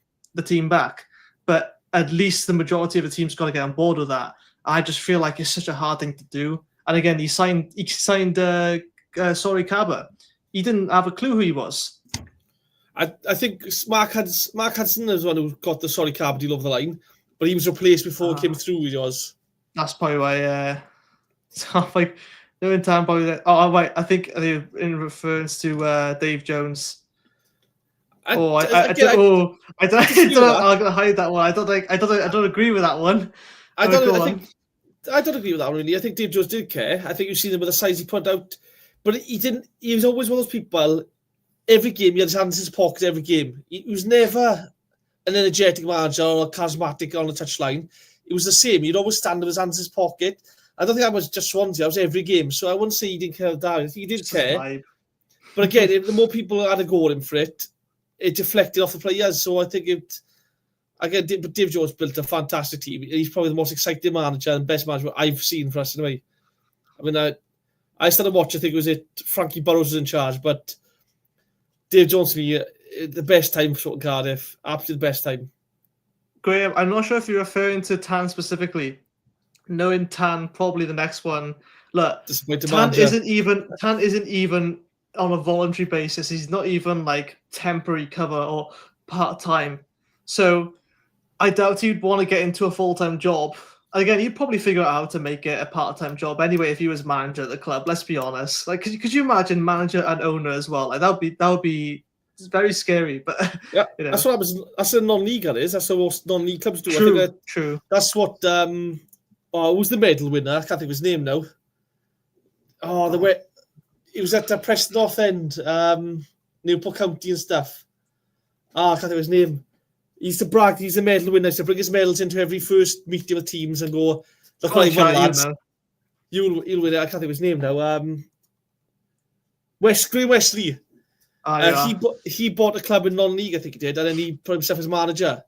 team back, but at least the majority of the team's got to get on board with that. I just feel like it's such a hard thing to do. And again, he signed Sorry Kaba. He didn't have a clue who he was. I think Mark Hudson was one who got the Sorry Cab deal over the line, but he was replaced before it came through. He was. That's probably why. So like, no in time probably. Right. I think in reference to Dave Jones. I don't. I'm gonna hide that one. I don't agree with that one. I don't agree with that one really. I think Dave Jones did care. I think you've seen him with the size he put out. But he didn't. He was always one of those people. Every game, he had his hands in his pocket. Every game, he was never an energetic manager or charismatic on the touchline. It was the same. He'd always stand with his hands in his pocket. I don't think that was just Swansea. I was every game, so I wouldn't say he didn't care about that. I think he did care. But again, the more people had a go at him for it, it deflected off the players. So I think Dave Jones built a fantastic team. He's probably the most exciting manager and best manager I've seen for us anyway. I mean, I started watching, I think it was Frankie Burrows was in charge, but Dave Jones to me, the best time for Cardiff. Absolute best time. Graham, I'm not sure if you're referring to Tan specifically. Knowing Tan, probably the next one. Look, Tan isn't even on a voluntary basis. He's not even like temporary cover or part-time. So I doubt he'd want to get into a full-time job. Again, you'd probably figure out how to make it a part-time job anyway if he was manager at the club. Let's be honest. Like, could you imagine manager and owner as well? Like that would be very scary. But yeah, that's what happens. That's a non-league that is. That's what most non-league clubs do. True, I think true. That's what. Who's the medal winner? I can't think of his name now. He was at Preston North End, Newport County and stuff. I can't think of his name. He used to brag he's a medal winner. He used to bring his medals into every first meeting with teams and go, look what I won, lads. You'll win it. I can't think of his name now. Graham Wesley. He bought a club in non-league, I think he did, and then he put himself as manager.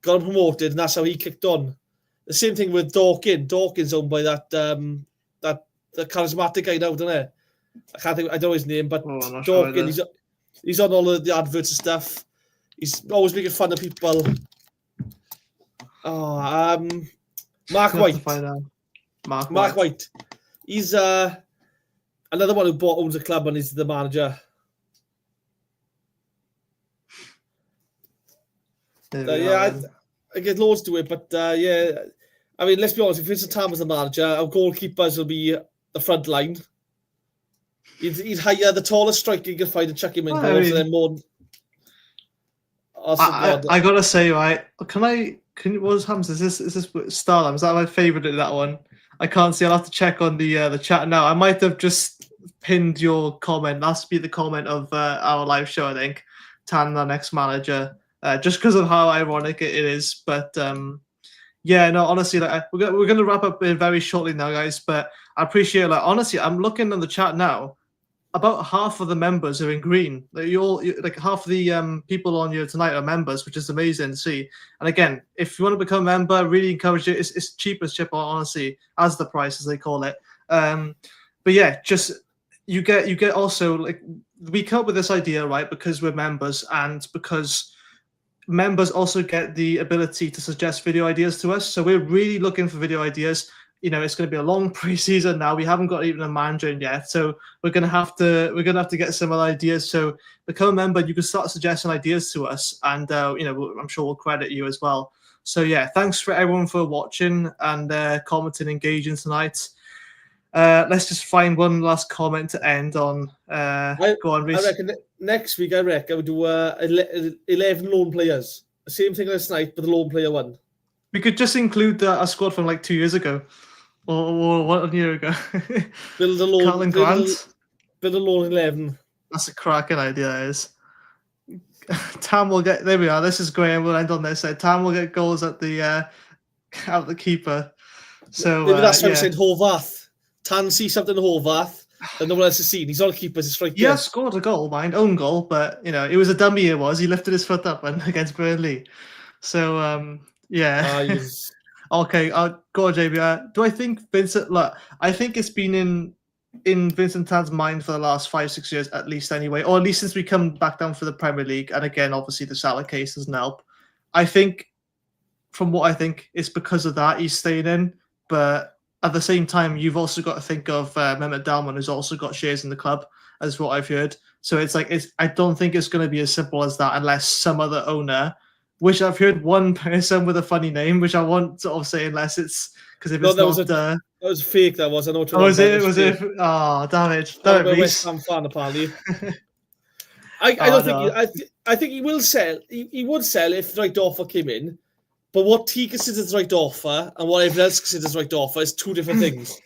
Got him promoted, and that's how he kicked on. The same thing with Dawkins. Dawkins owned by the charismatic guy now, don't it? I don't know his name, but Dawkins, sure he's on all the adverts and stuff. He's always making fun of people. Mark White. Mark White. He's another one who owns a club and is the manager. I get loads to it, but I mean, let's be honest. If Vincent Tam was the manager, our goalkeepers will be the front line. He'd hire the tallest striker you could find and chuck him in I goals, mean- and then more. I gotta say, right? What happens? Is this Starlam? Is that my favorite in that one? I can't see. I'll have to check on the chat now. I might have just pinned your comment. That's be the comment of our live show, I think. Tan, the next manager, just because of how ironic it is. But yeah, no, honestly, like we're gonna wrap up very shortly now, guys. But I appreciate, like, honestly, I'm looking on the chat now. About half of the members are in green. Like half of the people on here tonight are members, which is amazing to see. And again, if you want to become a member, really encourage you. It's cheap as chip, honestly, as the price as they call it. But yeah, just you get also, like, we come up with this idea, right, because we're members and because members also get the ability to suggest video ideas to us. So we're really looking for video ideas. You know, it's going to be a long preseason now. We haven't got even a manager in yet, so we're gonna have to get some ideas. So become a member. You can start suggesting ideas to us, and you know, I'm sure we'll credit you as well. So yeah, thanks for everyone for watching and commenting, engaging tonight. Let's just find one last comment to end on. Go on, Rhys. I reckon next week, I would do 11 loan players. Same thing as tonight, but the loan player one. We could just include a squad from like 2 years ago, or 1 year ago. Build a loan. Carlin Grant. Build a loan 11. That's a cracking idea, that is. Tam will get. There we are. This is great. We'll end on this. Tam will get goals at the keeper. So maybe that's why I yeah. said Horvath. Tan see something in Horvath that no one else has seen. He's all keepers. It's right there. Yeah, scored a goal, own goal, but you know it was a dummy. It was. He lifted his foot up and against Burnley. So yeah. Okay, I'll go on, JB. Do I think Vincent? Look, I think it's been in Vincent Tan's mind for the last 5-6 years at least, anyway, or at least since we come back down for the Premier League. And again, obviously the Salah case doesn't help. I think, from what I think, it's because of that he's staying in. But at the same time, you've also got to think of Mehmet Dalman, who's also got shares in the club, as what I've heard. So it's like I don't think it's going to be as simple as that unless some other owner. Which I've heard one person with a funny name, which I won't sort of say unless it's because if it's not. That was fake. That was. I know what was it? Was it? Oh, damn it! I'm a West Ham fan, apparently. I don't think. I think he will sell. He would sell if the right offer came in, but what he considers the right offer and what everyone else considers the right offer is two different things.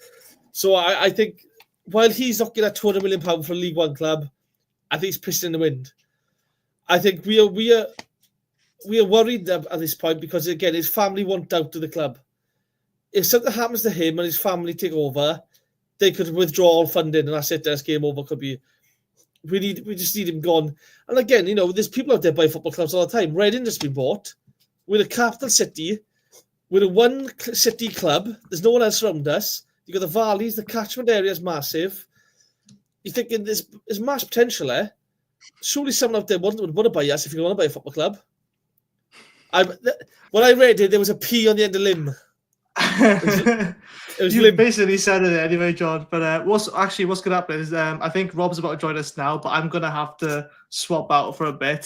So I think while he's looking at £200 million for a League One club, I think he's pissing in the wind. I think we are worried at this point because, again, his family want out of the club. If something happens to him and his family take over, they could withdraw all funding and that's it. This game over could be. We just need him gone. And again, you know, there's people out there buying football clubs all the time. Reading has been bought. We're a capital city. We're a one city club. There's no one else around us. You got the valleys. The catchment area is massive. You're thinking there's mass potential there. Surely someone out there would want to buy us if you want to buy a football club. When I read it, there was a P on the end of limb. It was you limb. basically said it anyway, John. But what's going to happen is I think Rob's about to join us now, but I'm going to have to swap out for a bit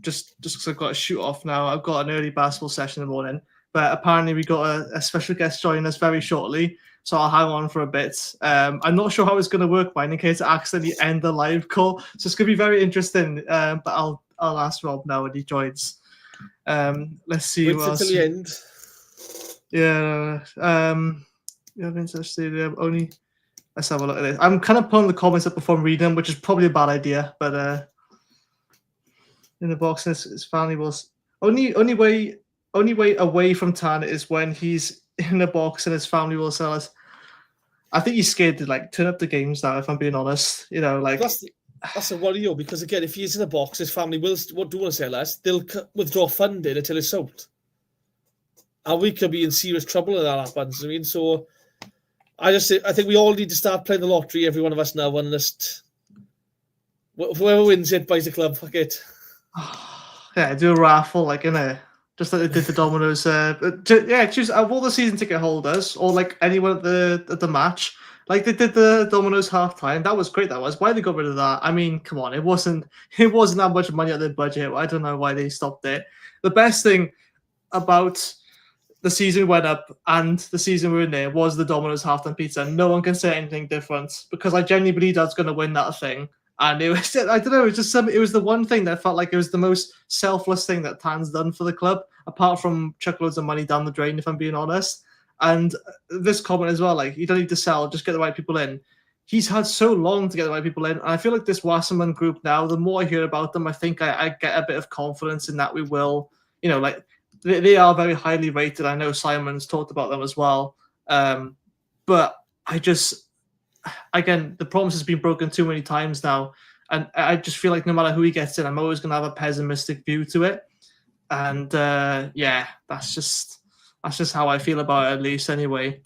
just because I've got to shoot off now. I've got an early basketball session in the morning, but apparently we got a special guest joining us very shortly, so I'll hang on for a bit. I'm not sure how it's going to work, in case I accidentally end the live call, so it's going to be very interesting. But I'll ask Rob now when he joins. Let's see. Wait until the end. Yeah. You're interested. Only. Let's have a look at this. I'm kind of pulling the comments up before I'm reading them, which is probably a bad idea. But in the box, his family was only way away from Tan is when he's in the box and his family will sell us. I think he's scared to turn up the games now. If I'm being honest, you know, That's a worry, because again, if he's in the box, his family will want to sell us. They'll withdraw funding until it's sold, and we could be in serious trouble if that happens. I mean, so I think we all need to start playing the lottery, every one of us now, and just whoever wins it buys the club. Fuck it. Yeah, do a raffle, just like they did the Domino's. Choose all the season ticket holders or anyone at the match. Like they did the Domino's halftime. That was great. That was. Why they got rid of that? I mean, come on. It wasn't that much money at their budget. I don't know why they stopped it. The best thing about the season we went up and the season we were in there was the Domino's half-time pizza. No one can say anything different because I genuinely believe that's going to win that thing. And it was, I don't know, it was just it was the one thing that felt like it was the most selfless thing that Tan's done for the club, apart from chuck loads of money down the drain, if I'm being honest. And this comment as well, like, you don't need to sell, just get the right people in. He's had so long to get the right people in. And I feel like this Wasserman group now, the more I hear about them, I think I get a bit of confidence in that we will, you know, like, they are very highly rated. I know Simon's talked about them as well. But I just, again, the promise has been broken too many times now. And I just feel like no matter who he gets in, I'm always going to have a pessimistic view to it. And yeah, that's just how I feel about it, at least anyway.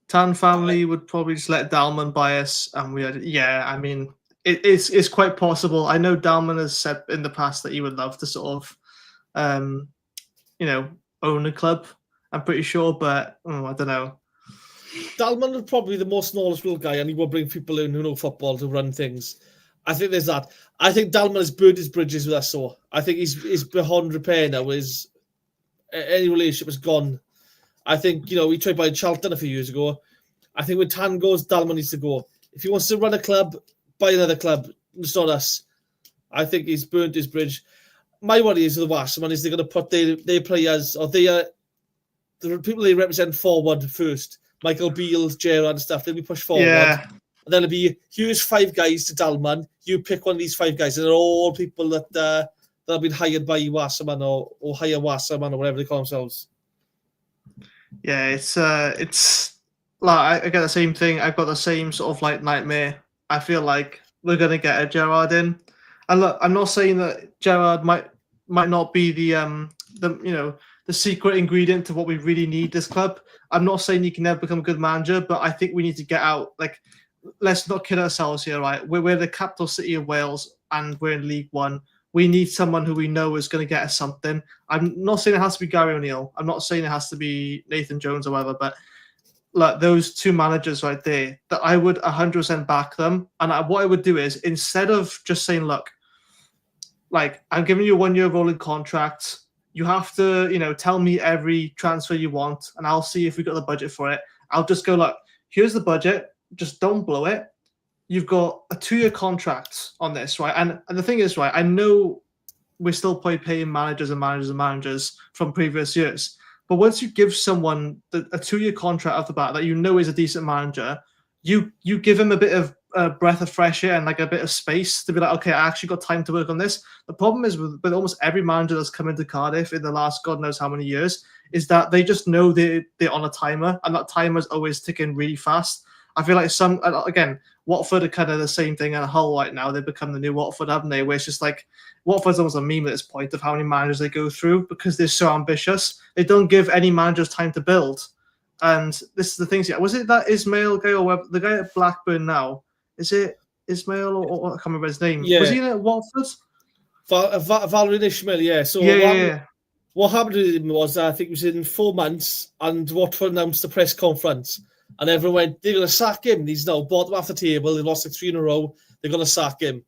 Tan family would probably just let Dalman buy us. And I mean, it's quite possible. I know Dalman has said in the past that he would love to sort of, you know, own a club, I'm pretty sure, but I don't know. Dalman is probably the most knowledgeable guy, and he will bring people in who know football to run things. I think there's that. I think Dalman has burned his bridges with us, so I think he's beyond repair now. Any relationship is gone. I think, you know, he tried buying Charlton a few years ago. I think when Tan goes, Dalman needs to go. If he wants to run a club, buy another club. It's not us. I think he's burnt his bridge. My worry is the Wasserman is they're going to put their players, or the people they represent forward first. Michael Beale, Gerrard and stuff, they'll be pushed forward. Yeah. And then it'll be, here's 5 guys to Dalman. You pick one of these 5 guys. And they're all people that have been hired by Wasserman or hire Wasserman or whatever they call themselves. Yeah, it's like I get the same thing. I've got the same sort of like nightmare. I feel like we're gonna get a Gerrard in, and look, I'm not saying that Gerrard might not be the you know, the secret ingredient to what we really need this club. I'm not saying he can never become a good manager, but I think we need to get out. Like, let's not kid ourselves here, right? We're the capital city of Wales, and we're in League One. We need someone who we know is going to get us something. I'm not saying it has to be Gary O'Neill. I'm not saying it has to be Nathan Jones or whatever, but look, those 2 managers right there, that I would 100% back them. And what I would do is, instead of just saying, look, like, I'm giving you a 1-year rolling contract, you have to, you know, tell me every transfer you want, and I'll see if we got the budget for it. I'll just go, look, here's the budget. Just don't blow it. You've got a 2-year contract on this, right? And the thing is, right, I know we're still probably paying managers from previous years. But once you give someone a 2-year contract off the bat that you know is a decent manager, you give him a bit of breath of fresh air and like a bit of space to be like, okay, I actually got time to work on this. The problem is with almost every manager that's come into Cardiff in the last God knows how many years is that they just know they're on a timer, and that timer's always ticking really fast. I feel like again, Watford are kind of the same thing, and Hull right now, they've become the new Watford, haven't they? Where it's just like, Watford's almost a meme at this point of how many managers they go through because they're so ambitious. They don't give any managers time to build. And this is the thing. Was it that Ismail guy or the guy at Blackburn now? Is it Ismail or I can't remember his name? Yeah. Was he in at Watford? Valerian Ishmael, yeah. So what happened to him was, I think it was in 4 months, and Watford announced the press conference. And everyone went, they're going to sack him. He's now bottom off the table. They lost like 3 in a row. They're going to sack him.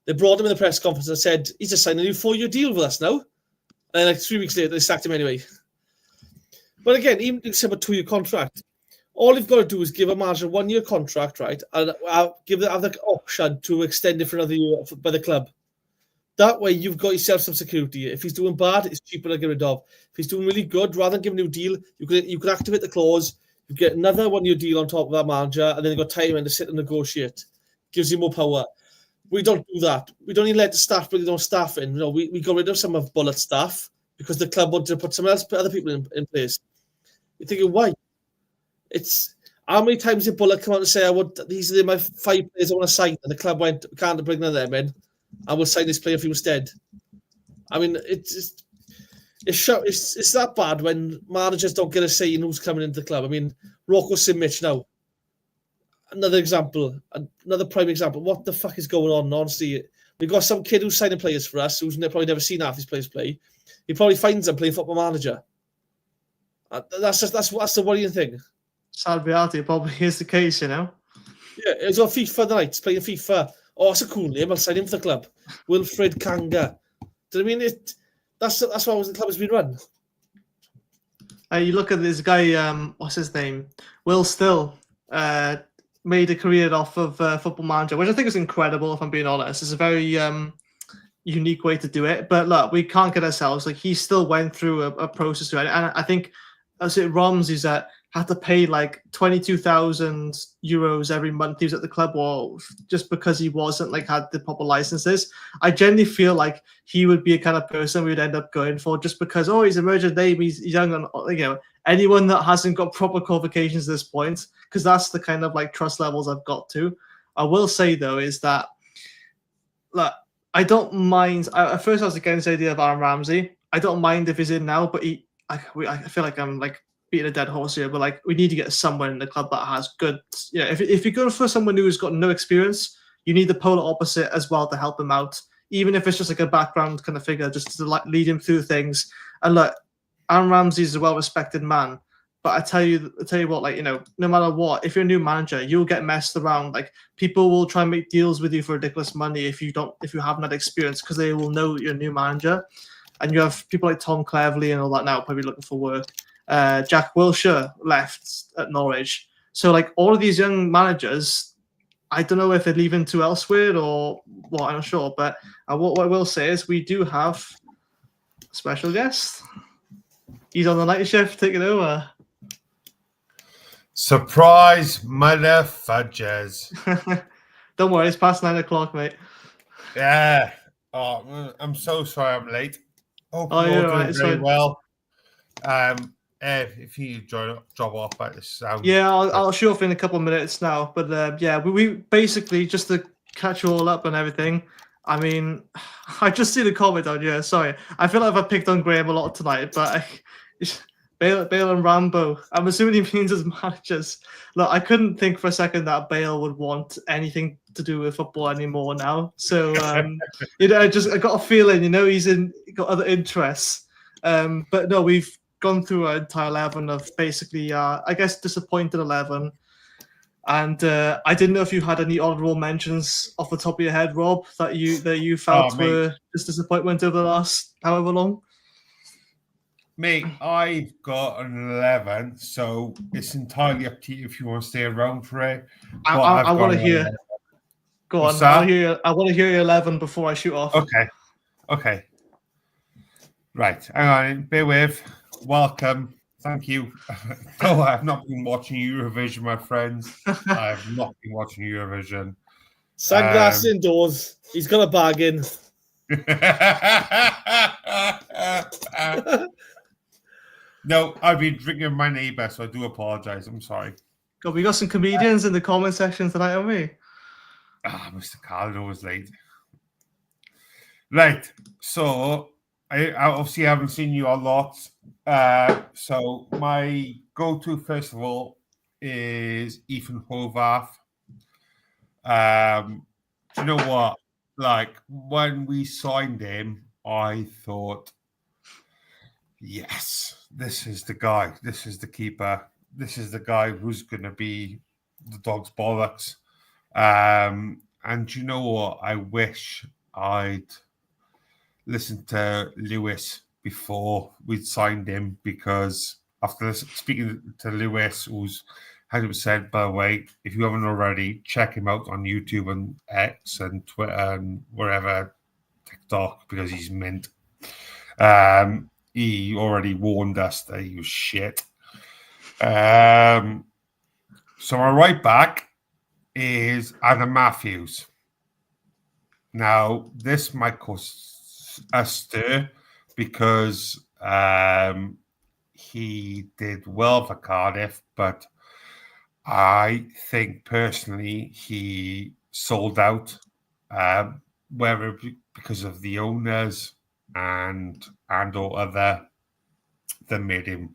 They brought him in the press conference and said, he's just signed a new 4-year deal with us now. And then like 3 weeks later, they sacked him anyway. But again, even if you have a 2-year contract, all you've got to do is give a manager a 1-year contract, right? And have the option to extend it for another year by the club. That way, you've got yourself some security. If he's doing bad, it's cheaper to get rid of. If he's doing really good, rather than give him a new deal, you could activate the clause. You get another 1-year deal on top of that manager, and then you've got time to sit and negotiate. Gives you more power. We don't do that. We don't even let the staff bring their own staff in. You know, we got rid of some of Bullett's staff because the club wanted to put other people in place. You're thinking, why? It's how many times did Bullet come out and say, these are my 5 players I want to sign, and the club went, we can't bring none of them in. I will sign this player for you instead. I mean, it's that bad when managers don't get a say in who's coming into the club. I mean, Rocco Simic now. Another example, another prime example. What the fuck is going on? Honestly, we've got some kid who's signing players for us who's probably never seen half these players play. He probably finds them playing Football Manager. That's the worrying thing. Sad reality, probably is the case, you know. Yeah, it's on FIFA tonight. Playing FIFA. Oh, it's a cool name. I'll sign him for the club. Wilfred Kanga. Do you know what I mean? That's how the club has been run. You look at this guy, what's his name? Will Still made a career off of Football Manager, which I think is incredible, if I'm being honest. It's a very unique way to do it. But look, we can't get ourselves. Like, he still went through a process to it. And I think, as it Romsey's that had to pay like 22,000 euros every month he was at the club, or just because he wasn't like had the proper licenses. I genuinely feel like he would be a kind of person we would end up going for, just because he's a merged name, he's young, and anyone that hasn't got proper qualifications at this point, because that's the kind of like trust levels I've got to. I will say though is that look, I don't mind. At first I was against the idea of Aaron Ramsey. I don't mind if he's in now, but I feel like I'm like beating a dead horse here, but like we need to get someone in the club that has good. If you're going for someone who's got no experience, you need the polar opposite as well to help him out. Even if it's just like a background kind of figure, just to like lead him through things. And look, Aaron Ramsey is a well-respected man, but I tell you what, like no matter what, if you're a new manager, you'll get messed around. Like people will try and make deals with you for ridiculous money if you haven't had experience, because they will know that you're a new manager. And you have people like Tom Cleverley and all that now probably looking for work. Jack Wilshere left at Norwich. So like all of these young managers, I don't know if they're leaving to elsewhere or what, I'm not sure. But what I will say is we do have a special guest. He's on the night shift, taking over. Surprise, mother fudges. Don't worry, it's past 9 o'clock, mate. Yeah. Oh, I'm so sorry I'm late. Hope you're all doing very well. If you drop off at this sound. Yeah, I'll show off in a couple of minutes now. But yeah, we basically, just to catch you all up and everything. I mean, I just see the comment on here. Sorry, I feel like I've picked on Graham a lot tonight, but Bale and Rambo. I'm assuming he means as managers. Look, I couldn't think for a second that Bale would want anything to do with football anymore now. So I got a feeling, he's got other interests. But no, we've gone through our entire 11 of basically, I guess, disappointed 11. And I didn't know if you had any honorable mentions off the top of your head, Rob, that you felt were just disappointment over the last however long. Mate, I've got an 11, so it's entirely up to you if you want to stay around for it. I want to hear. Go on. I want to hear your 11 before I shoot off. Okay. Right. Hang on. Bear with. Welcome. Thank you. No, I've not been watching Eurovision, my friends. I have not been watching Eurovision. Sunglasses indoors. He's got a bargain. No, I've been drinking my neighbour, so I do apologise. I'm sorry. God, we got some comedians in the comment section tonight, haven't we? Mr. Cardinal was late. Right. So, I obviously haven't seen you a lot. So, my go-to, first of all, is Ethan Horvath. Do you know what? Like, when we signed him, I thought, yes, this is the guy. This is the keeper. This is the guy who's going to be the dog's bollocks. And you know what? I wish I'd listened to Lewis before we'd signed him, because after speaking to Lewis, who's 100%, by the way, if you haven't already, check him out on YouTube and X and Twitter and wherever, TikTok, because he's mint. He already warned us that he was shit. So my right back is Adam Matthews. Now, this might cause a stir because he did well for Cardiff, but I think personally he sold out, whether because of the owners and or other that made him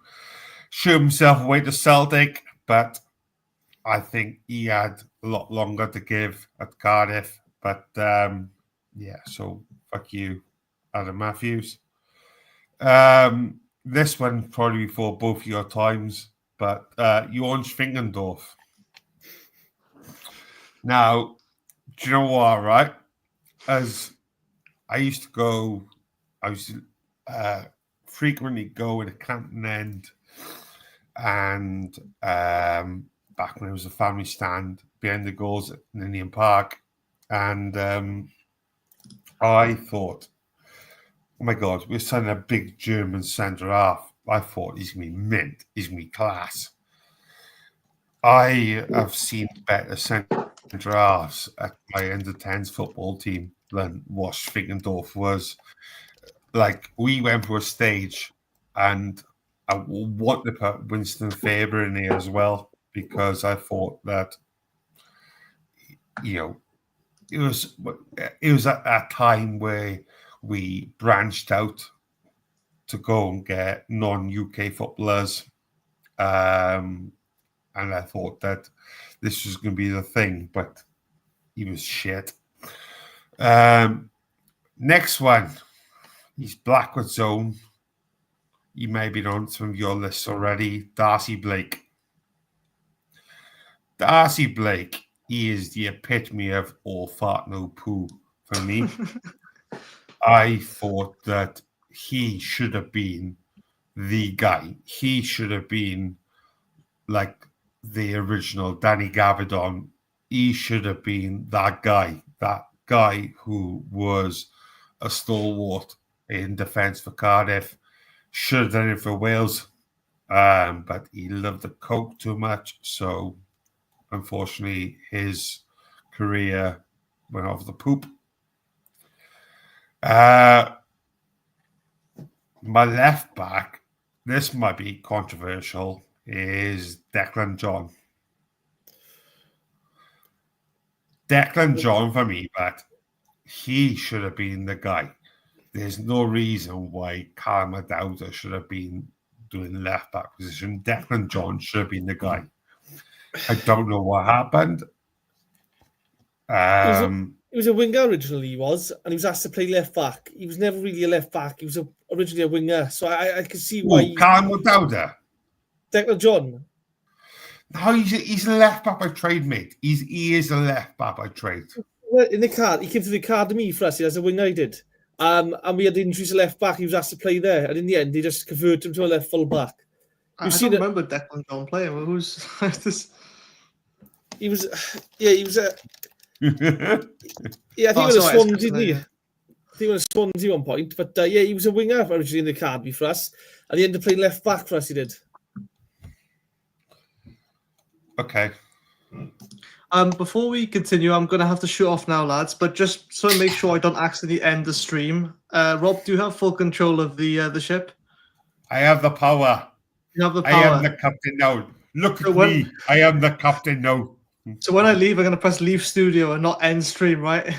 show himself away to Celtic, but I think he had a lot longer to give at Cardiff. But yeah, so fuck you, Adam Matthews. This one probably before both your times, but Jorn Schwingendorf. Now, do you know what, right? As I used to frequently go in a Canton End And back when it was a family stand behind the goals at Ninian Park. And I thought, oh my God, we're signing a big German centre half. I thought he's going to be mint. He's going to be class. I have seen better centre halves at my under-10s football team than what Schwickendorf was. Like, we went for a stage, and I want to put Winston Faber in here as well, because I thought that, it was at that time where we branched out to go and get non-UK footballers. And I thought that this was going to be the thing, but he was shit. Next one, he's Blackwood's own. You may have been on some of your lists already. Darcy Blake. Darcy Blake, he is the epitome of all fart, no poo for me. I thought that he should have been the guy. He should have been like the original Danny Gavidon. He should have been that guy who was a stalwart in defence for Cardiff. Should have done it for Wales, but he loved the coke too much. So, unfortunately, his career went off the poop. My left back, this might be controversial, is Declan John. Declan John for me, but he should have been the guy. There's no reason why Callum O'Dowda should have been doing the left back position. Declan John should have been the guy. I don't know what happened. He was a winger originally, he was, and he was asked to play left back. He was never really a left back. He was originally a winger, so I can see why. Callum O'Dowda? Declan John. No, he's a left back by trade, mate. He is a left back by trade. In the card, he came to the academy for us as a winger. He did, and we had injuries to left back. He was asked to play there, and in the end, they just converted him to a left full back. I don't remember Declan John playing. Who's this? He was a. Yeah, I think it was Swansea, didn't he? I think it was Swansea one point, but he was a winger originally in the academy for us, and he ended up playing left back for us. He did. Okay. Before we continue, I'm going to have to shoot off now, lads. But just so to make sure I don't accidentally end the stream, Rob, do you have full control of the ship? I have the power. You have the power. I am the captain now. Look at me. I am the captain now. So when I leave, I'm going to press leave studio and not end stream, right?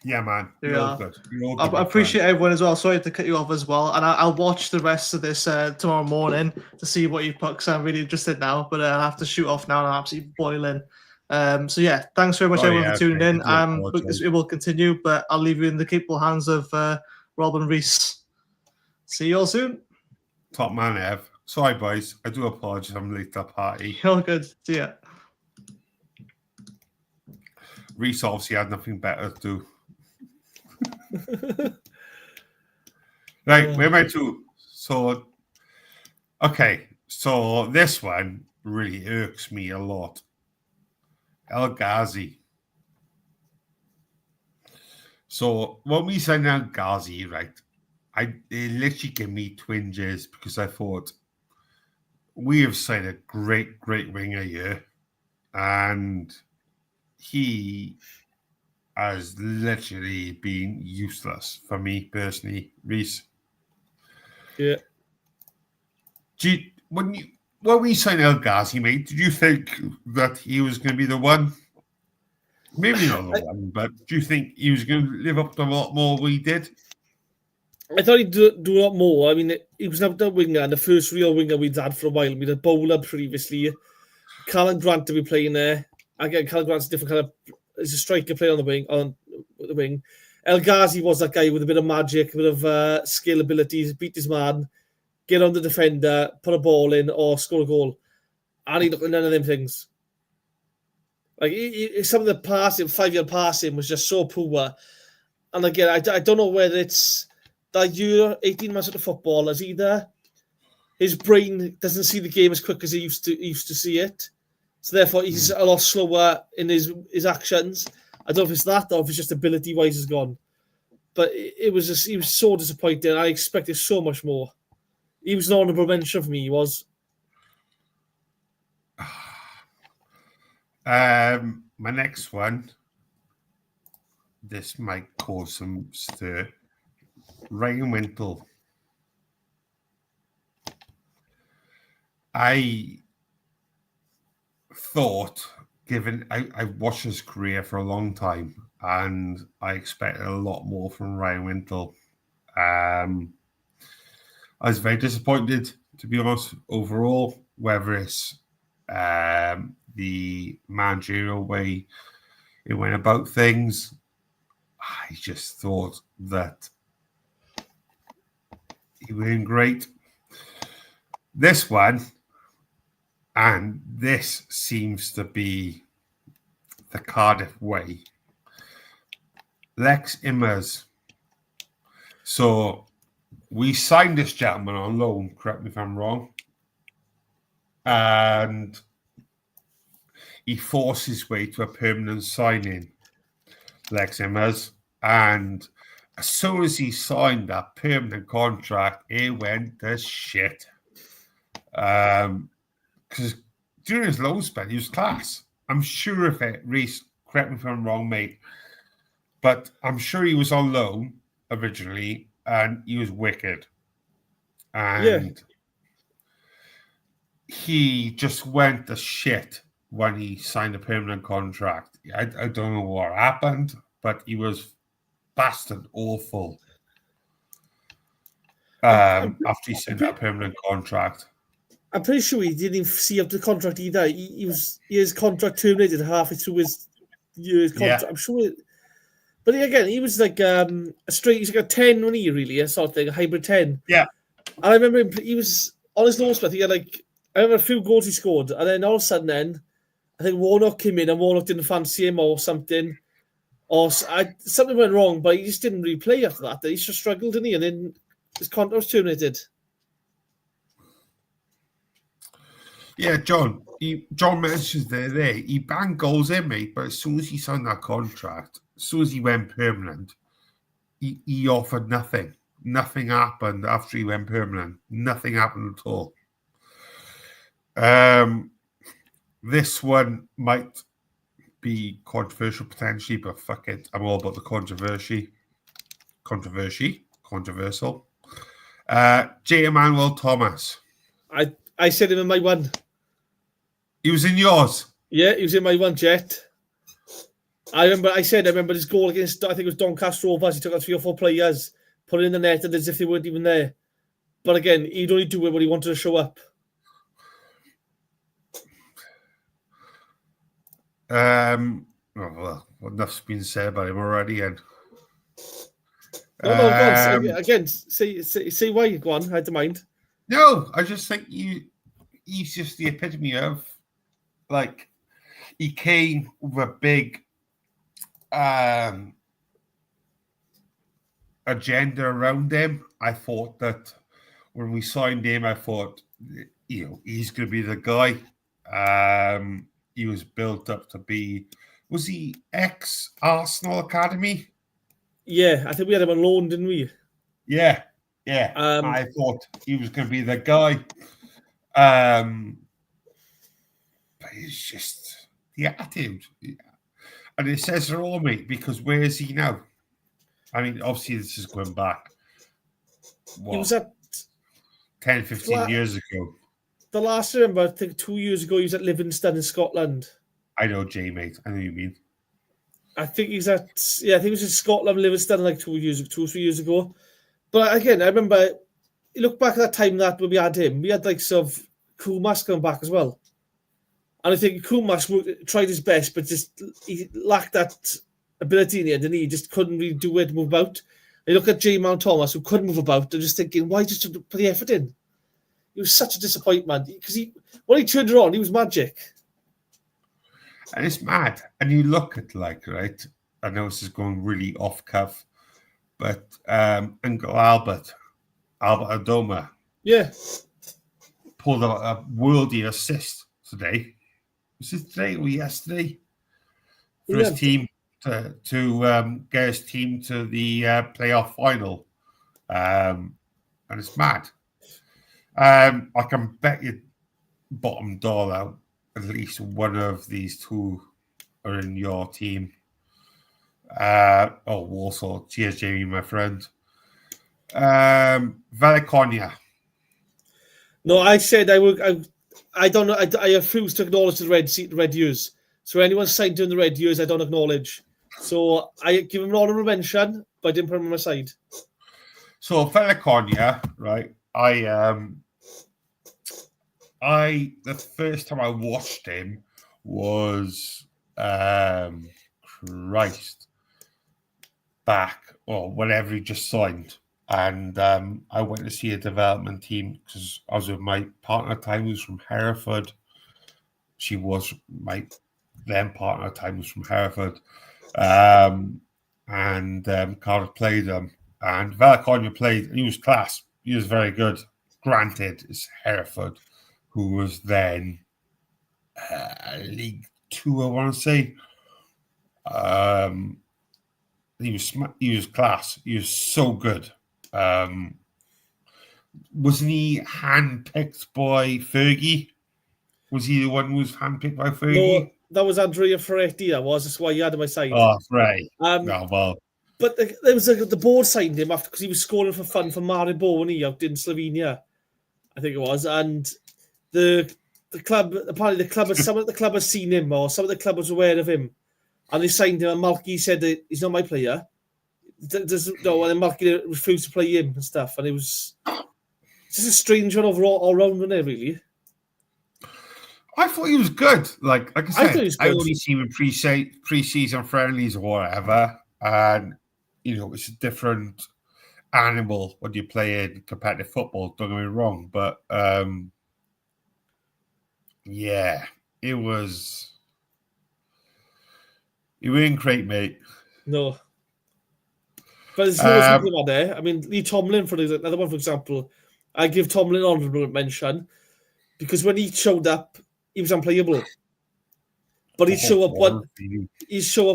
Yeah, man. You're all good. I appreciate everyone as well. Sorry to cut you off as well. And I'll watch the rest of this tomorrow morning to see what you put, because I'm really interested now. But I'll have to shoot off now and I'm absolutely boiling. So yeah, thanks very much everyone for tuning in. It will continue, but I'll leave you in the capable hands of Rob and Rhys. See you all soon. Top man, Ev. Sorry, boys. I do apologize. I'm late to the party. You're good. See ya. Rhys obviously had nothing better to do. Right, where am I to? So, okay, so this one really irks me a lot. El Ghazi. So when we signed El Ghazi, right, it literally gave me twinges because I thought we have signed a great winger here, and he has literally been useless for me personally, Rhys. Yeah. When we signed El Ghazi, mate, did you think that he was going to be the one? Maybe not the one, but do you think he was going to live up to a lot more than he did? I thought he'd do a lot more. I mean, he was not a winger, and the first real winger we'd had for a while. We had a bowler previously. Callum Grant to be playing there. Again, Callum Grant's a different kind of... He's a striker playing on the wing. El Ghazi was that guy with a bit of magic, a bit of skill abilities, beat his man, get on the defender, put a ball in, or score a goal. And he looked at none of them things. Like some of the passing, 5-year passing was just so poor. And again, I don't know whether it's that year, 18 months of the football, as either his brain doesn't see the game as quick as he used to see it. So therefore, he's a lot slower in his actions. I don't know if it's that or if it's just ability-wise is gone. But it was just, he was so disappointing. I expected so much more. He was an honourable mention for me, he was. My next one, this might cause some stir. Ryan Wintle. I thought, given I watched his career for a long time, and I expected a lot more from Ryan Wintle. I was very disappointed, to be honest, overall, whether it's the managerial way it went about things. I just thought that he was doing great. This one, and this seems to be the Cardiff way. Lex Immers. So we signed this gentleman on loan, correct me if I'm wrong. And he forced his way to a permanent signing, Lex Immers. And as soon as he signed that permanent contract, it went to shit. Because during his loan spell, he was class. I'm sure if it, Rhys, correct me if I'm wrong, mate, but I'm sure he was on loan originally and he was wicked. And he just went to shit when he signed a permanent contract. I don't know what happened, but he was bastard awful after he signed that permanent contract. I'm pretty sure he didn't even see up the contract either. His contract terminated halfway through his year's contract. Yeah. I'm sure. But again, he was like a straight. He's like a 10 when he really a sort of thing, a hybrid 10. Yeah. And I remember he was on his low spell. He had I remember a few goals he scored, and then all of a sudden, I think Warnock came in and Warnock didn't fancy him or something, or something went wrong. But he just didn't really play after that. He just struggled, didn't he? And then his contract was terminated. Yeah, John mentions there. He banged goals in, mate, but as soon as he signed that contract, as soon as he went permanent, he offered nothing. Nothing happened after he went permanent. Nothing happened at all. This one might be controversial potentially, but fuck it. I'm all about the controversy. Controversial. J. Emmanuel Thomas. I said him in my one. He was in yours? Yeah, he was in my one, Jet. I remember his goal against, I think it was Doncaster Rovers. He took out 3 or 4 players, put it in the net as if they weren't even there. But again, he'd only do it when he wanted to show up. Well, enough's been said about him already. And no, go on. Again, say why. Go on. I don't mind. No, I just think he's just the epitome of, like, he came with a big agenda around him. I thought that when we signed him, I thought, he's going to be the guy. He was built up to be, was he ex-Arsenal Academy? Yeah, I think we had him on loan, didn't we? Yeah. I thought he was going to be the guy. But it's just the attitude. And it says it all, mate, because where is he now? I mean, obviously, this is going back, he was at 10, 15 years ago. The last I remember, I think 2 years ago, he was at Livingston in Scotland. I know, Jay, mate. I know what you mean. I think he was I think it was in Scotland, Livingston, like 2 or 3 years ago. But again, I remember, you look back at that time that when we had him, we had like sort of Kumas come back as well. And I think Kumas tried his best, but just he lacked that ability in the end, and he just couldn't really do it, move about. And you look at J. Mount Thomas, who couldn't move about, and just thinking, why just put the effort in? He was such a disappointment because when he turned it on, he was magic. And it's mad. And you look at right, I know this is going really off cuff, but Uncle Albert Adoma. Yeah. pulled a worldie assist today. Was it today or yesterday? For his team to get his team to the playoff final. And it's mad. I can bet you bottom dollar at least one of these two are in your team. Warsaw. Cheers, Jamie, my friend. Valiconia. No, I said I would. I don't know. I refuse to acknowledge the red years. So anyone signed during the red years, I don't acknowledge. So I give him an honourable mention, but I didn't put him on my side. So Valiconia, right? The first time I watched him was whenever he just signed. And I went to see a development team because I was with my partner at the time, who was from Hereford. She was my then partner at the time, was from Hereford. And Cardiff played them. And Valiconia played, and he was class. He was very good. Granted, it's Hereford, who was then League Two, I want to say. He was class. He was so good. Wasn't he handpicked by Fergie? Was he the one who was handpicked by Fergie? No, that was Andrea Ferretti. That's why he had on my side. Oh, right. But there was the board signed him after because he was scoring for fun for Maribor out in Slovenia, I think it was, and the club apparently some of the club has seen him or some of the club was aware of him, and they signed him. And Malky said that he's not my player. And then Malky refused to play him and stuff, and it was just a strange one all round, wasn't it, really? I thought he was good. Like I said, I only see him in pre-season friendlies or whatever, and it's a different animal when you play in competitive football. Don't get me wrong, but it was. You weren't great, mate. No. But there's something on there. I mean, Lee Tomlin, for another one, for example, I give Tomlin honourable mention because when he showed up, he was unplayable. But he'd show up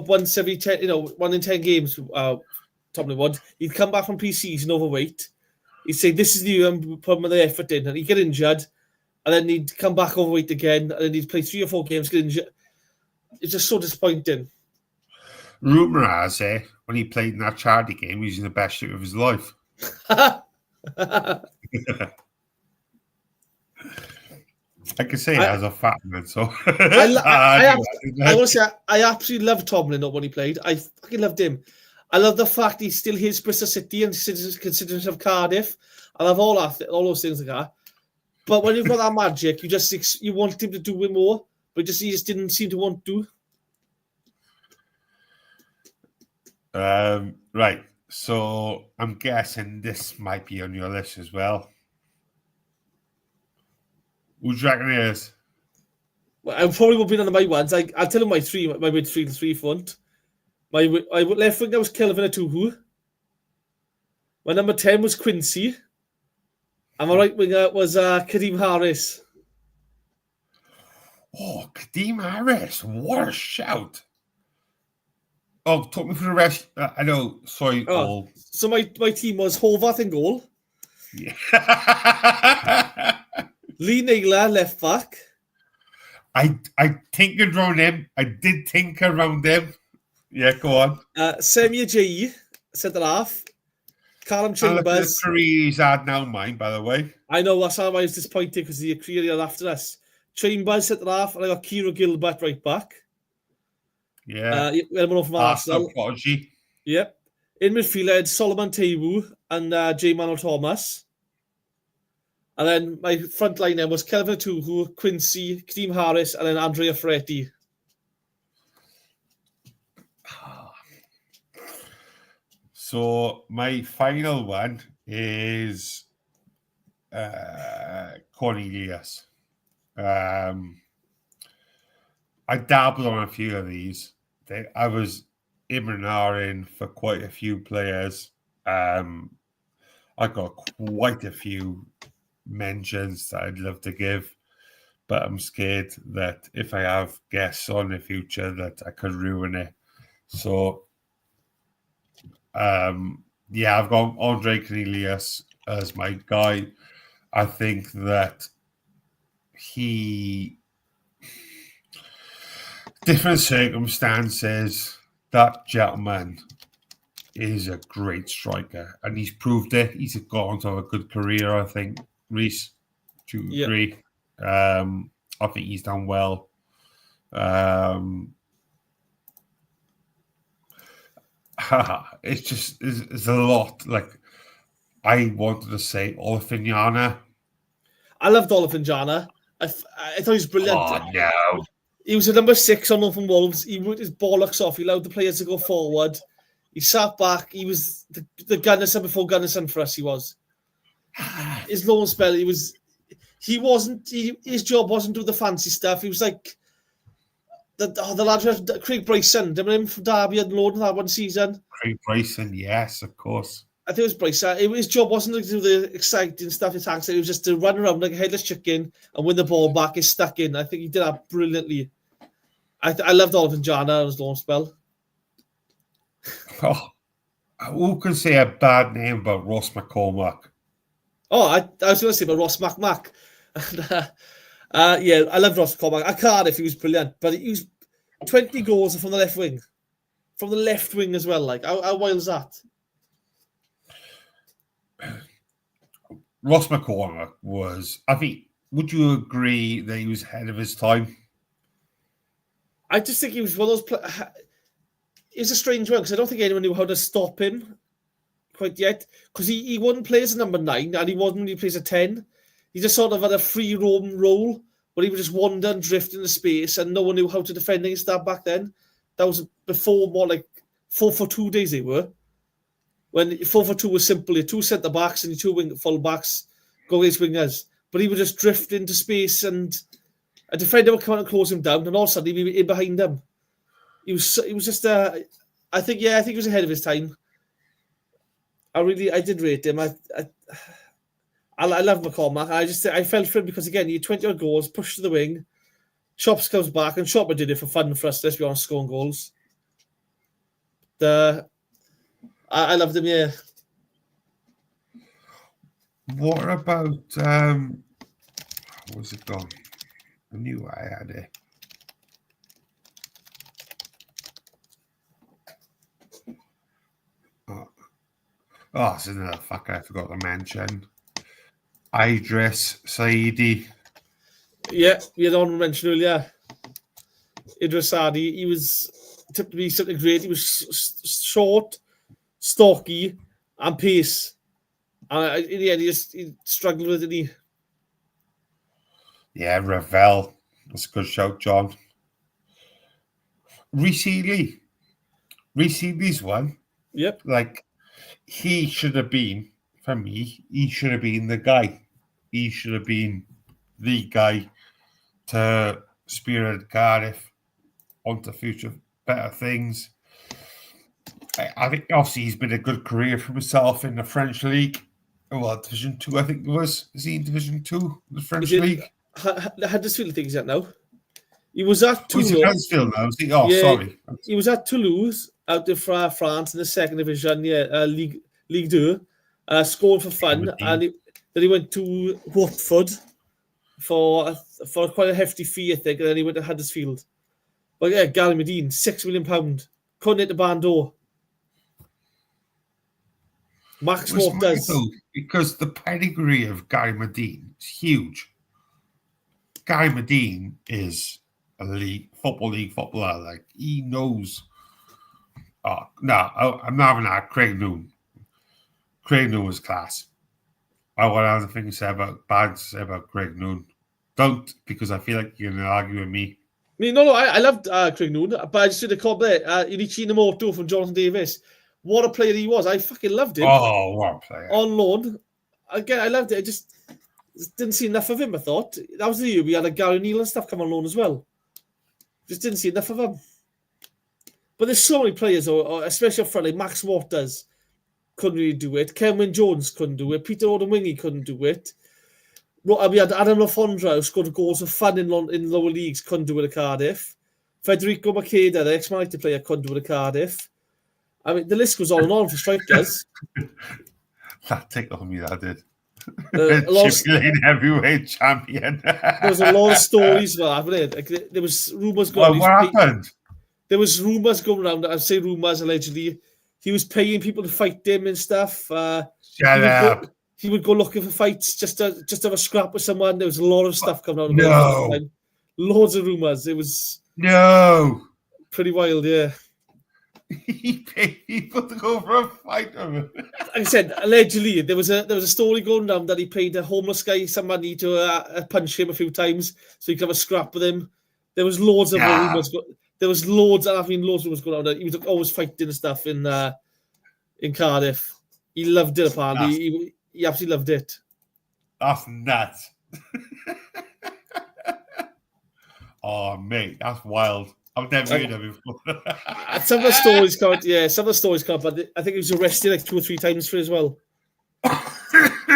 once every 10, 1 in 10 games. Tomlin would. He'd come back from pre-season overweight. He'd say, "This is you," and put the effort in, and he'd get injured, and then he'd come back overweight again, and then he'd play 3 or 4 games, get injured. It's just so disappointing. Rumour has it, when he played in that charity game, he was in the best shape of his life. I can say that as a fat man, so I want to say I absolutely loved Tomlin when he played. I fucking loved him. I love the fact he's still his Bristol City and considers himself Cardiff. I love all those things like that. But when you've got that magic, you want him to do way more, but he just didn't seem to want to. Right. So I'm guessing this might be on your list as well. Who do you reckon it is? Well, I probably won't be none of my ones. I'll tell you my three front. My left winger was Kelvin Atuhu. My number 10 was Quincy. And my right winger was Kadeem Harris. Oh, Kadeem Harris. What a shout. Oh, talk me through the rest. I know. Sorry. So my team was Horvath in goal. Yeah. Lee Naylor, left back. I tinkered around him. I did tinker around him. Yeah, go on. Semir J.E., centre half. Callum Chambers. And look at the career he's had now, mine, by the way. I know, that's how I was disappointed because the career he had after us. Chambers, centre half, and I got Kira Gilbert right back. Yeah. Everyone from Arsenal. Prodigy. Yep. In midfield, I had Solomon Tewu and J. Manuel Thomas. And then my front line then was Kelvin Atuhu, Quincy, Kadeem Harris, and then Andrea Ferretti. So my final one is Cornelius. I dabbled on a few of these. I was in for quite a few players. I got quite a few mentions that I'd love to give, but I'm scared that if I have guests on in the future that I could ruin it. So, yeah, I've got Andre Cornelius as my guy. I think that different circumstances, that gentleman is a great striker, and he's proved it. He's got on to have a good career, I think. Rhys, do you agree? I think he's done well. It's just it's a lot. Like, I wanted to say Olafiniana. I loved Olafiniana. I thought he was brilliant. Oh no. He was a number 6 on from Wolves. He worked his bollocks off. He allowed the players to go forward. He sat back. He was the Gunnarsson before Gunnarsson for us. He was. His loan spell, his job wasn't do the fancy stuff. He was like the lad, Craig Bryson. Remember him from Derby and loan that one season? Craig Bryson, yes, of course. I think it was Bryson. His job wasn't to do the exciting stuff in tanks. It was just to run around like a headless chicken and win the ball back. He's stuck in. I think he did that brilliantly. I loved Olafiniana and his loan spell. Oh, who can say a bad name about Ross McCormack? Oh, I was going to say about Ross McMack. Yeah, I love Ross McCormack. I can't if he was brilliant, but he was 20 goals from the left wing. From the left wing as well. Like, how wild is that? Ross McCormack was, I think, would you agree that he was ahead of his time? I just think he was one of those. It was a strange one because I don't think anyone knew how to stop him quite yet. Because he wouldn't play as a number 9 and he wasn't when he plays a 10. He just sort of had a free roam role where he would just wander and drift into space and no one knew how to defend against that back then. That was before more like 4-4-2 days they were. When 4-4-2 was simple, 2 centre backs and 2 full backs go against wingers. But he would just drift into space and a defender would come out and close him down, and all of a sudden he'd be in behind him. He was just I think he was ahead of his time. I did rate him. I love McCormack. I felt for him because again he had 20 odd goals, pushed to the wing. Shops comes back, and Chopper did it for fun for us. Let's be honest, scoring goals. I loved him. Yeah. What about what's it gone? I knew I had it. Oh, this is another fucker I forgot to mention. Idris Saidi. Yeah, we had on mentioned earlier. Idris Saidi, he was tipped to be something great. He was short, stocky, and pace. And in the end, he struggled with it. He. Yeah, Ravel. That's a good shout, John. Rhys Healy's one. Yep. Like, he should have been, for me, he should have been the guy. He should have been the guy to spearhead Cardiff onto future better things. I think obviously he's been a good career for himself in the French league. Well, Division 2, I think it was. Is he in Division 2, the French league? Huddersfield, I think he's at now. He was at Toulouse. He's Huddersfield now, is he? Oh, yeah, sorry. He was at Toulouse, out of France in the second division, Ligue 2, scored for fun. And then he went to Watford for quite a hefty fee, I think, and then he went to Huddersfield. But yeah, Gary Medine, £6 million. Couldn't hit the barn door. Max Watt does. Because the pedigree of Gary Medine is huge. Gary Medine is a football league footballer. Like, he knows. Oh, no, I'm not having that. Craig Noon. Craig Noon was class. I want other things to say about Craig Noon. Don't, because I feel like you're going to argue with me. No, I loved Craig Noon, but I just did a club there. Inichi Namoto from Jonathan Davis. What a player he was. I fucking loved him. Oh, what a player. On loan. Again, I loved it. I just didn't see enough of him, I thought. That was the year we had a Gary Neal and stuff come on loan as well. Just didn't see enough of him. But there's so many players, especially up front, like Max Waters couldn't really do it. Kenwyn Jones couldn't do it. Peter Odemwingie couldn't do it. We had Adam Lafondra, who scored goals of fun in lower leagues, couldn't do it at Cardiff. Federico Makeda, the ex-Man United player, couldn't do it at Cardiff. I mean, the list goes on and on for strikers. That tickled me, that did. Chip Lane heavyweight champion. There was a lot of stories about that, wasn't it? Like, there was rumours going What happened? There was rumours going around. I'd say rumours, allegedly. He was paying people to fight him and stuff. Shut up. He would go looking for fights just to have a scrap with someone. There was a lot of stuff coming out. No. Loads of rumours. It was pretty wild, yeah. He paid people to go for a fight with him. Like I said, allegedly, there was a story going down that he paid a homeless guy some money to punch him a few times so he could have a scrap with him. There was loads of rumours. There was loads of rumours going on. He was always fighting and stuff in Cardiff. He loved it, apparently. He absolutely loved it. That's nuts. Oh, mate, that's wild. I've never heard of it before. Some of the stories come out, but I think he was arrested like 2 or 3 times for it as well.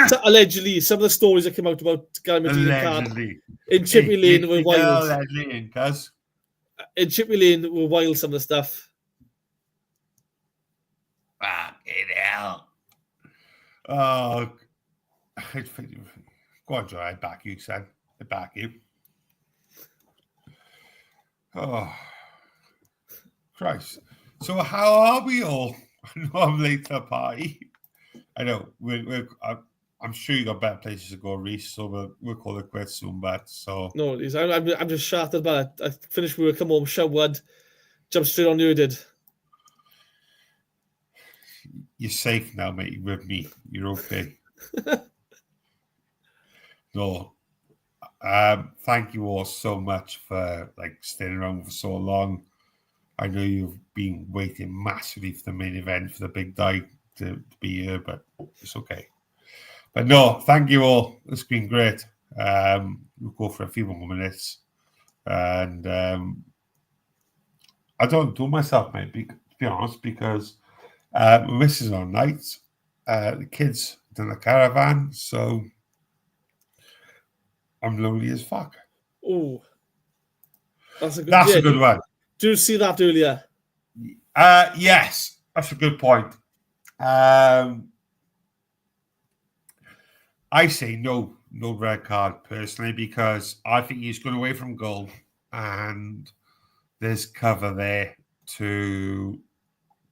So, allegedly, some of the stories that came out about Guy Medina in Chippy Lane were wild. In Chippy Lane were wild, some of the stuff. Fucking hell. Oh, go on, Joe. I back you, son. I back you. Oh, Christ. So how are we all? I know I'm late to the party. I know. I'm sure you got better places to go, Rhys, so we'll call it quits soon, but so... No, I'm just shattered about it. I finished work, come home, showered, jumped straight on you, did. You're safe now, mate, with me. You're okay. No. Thank you all so much for staying around for so long. I know you've been waiting massively for the main event, for the big day to be here, but it's okay. But no, thank you all. It's been great. We'll go for a few more minutes. And I don't do myself, mate, to be honest, because my missus on nights, the kids in the caravan, so I'm lonely as fuck. Oh, that's a good one. Did you see that earlier? Yes, that's a good point. I say no red card personally, because I think he's gone away from goal and there's cover there to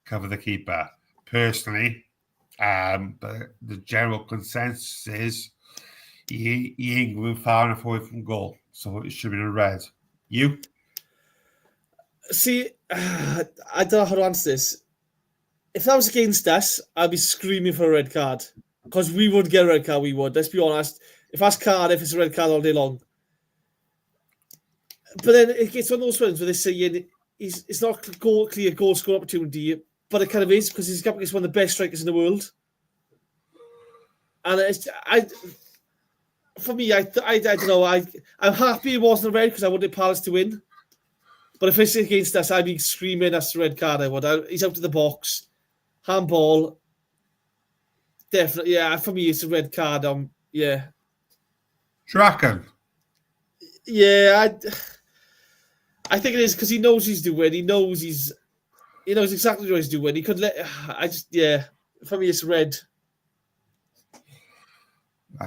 cover the keeper. Personally, but the general consensus is he ain't going far enough away from goal, so it should be a red. You? See, I don't know how to answer this. If that was against us, I'd be screaming for a red card. Because we would get a red card, we would. Let's be honest. If that's Cardiff, it's a red card all day long. But then it's one of those ones where they say it's not a clear goal score opportunity, but it kind of is, because he's up against one of the best strikers in the world. And for me, I don't know. I'm happy it wasn't a red, because I wanted Palace to win. But if it's against us, I'd be screaming that's the red card. I would. He's out of the box. Handball. Definitely, yeah. For me, it's a red card. Yeah. Draken. Yeah, I think it is, because he knows he's doing. He knows exactly what he's doing. He could for me, it's red.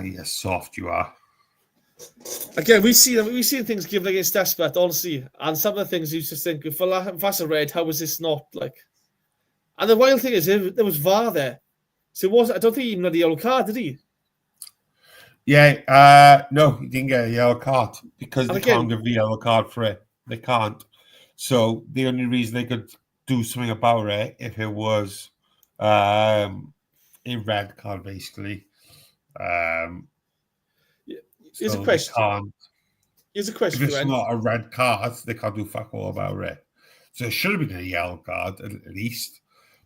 You're soft, you are. Again, we've seen things given against us, but honestly, and some of the things you just think, if that's a red, how is this not like? And the wild thing is, there was VAR there, so it wasn't. I don't think he even had a yellow card, did he? Yeah, no, he didn't get a yellow card because they can't give the yellow card for it. They can't. So the only reason they could do something about it if it was a red card, basically. Here's a question. Here's a question. If it's not a red card, they can't do fuck all about it. So it should have been a yellow card at least,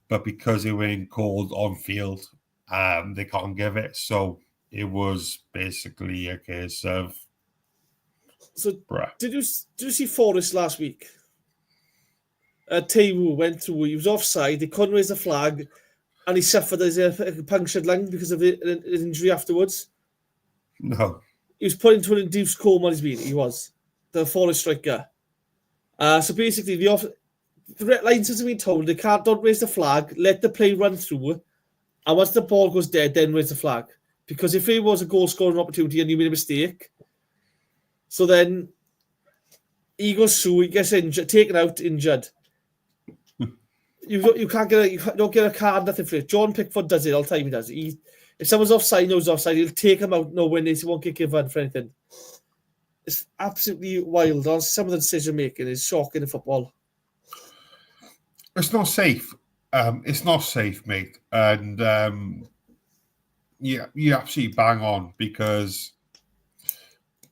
but because they were called on field, they can't give it. So it was basically a case of. So did you see Forrest last week? Taiwu went through. He was offside. They couldn't raise the flag, and he suffered a punctured lung because of an injury afterwards. No. he was put into an induced coma. He was the forest striker. So basically, the red lines has been told they don't raise the flag, let the play run through, and once the ball goes dead, then raise the flag. Because if it was a goal scoring opportunity and you made a mistake, so then he goes through, he gets injured, taken out, injured. You can't get you don't get a card, nothing for it. John Pickford does it all the time. He does. If someone's offside, knows offside, he'll take him out. No win, he won't get given for anything. It's absolutely wild. Some of the decision making is shocking in football. It's not safe. It's not safe, mate. And yeah, you absolutely bang on because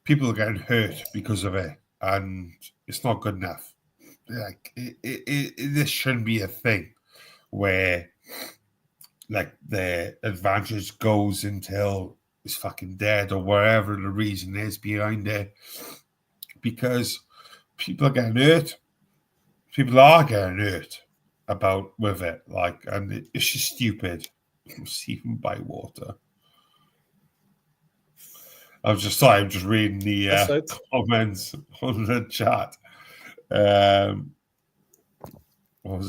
people are getting hurt because of it, and it's not good enough. Like this shouldn't be a thing where like the advantage goes until it's fucking dead or whatever the reason is behind it, because people are getting hurt. People are getting hurt with it, like, and it's just stupid. It's even by water. I'm just reading the comments on the chat. What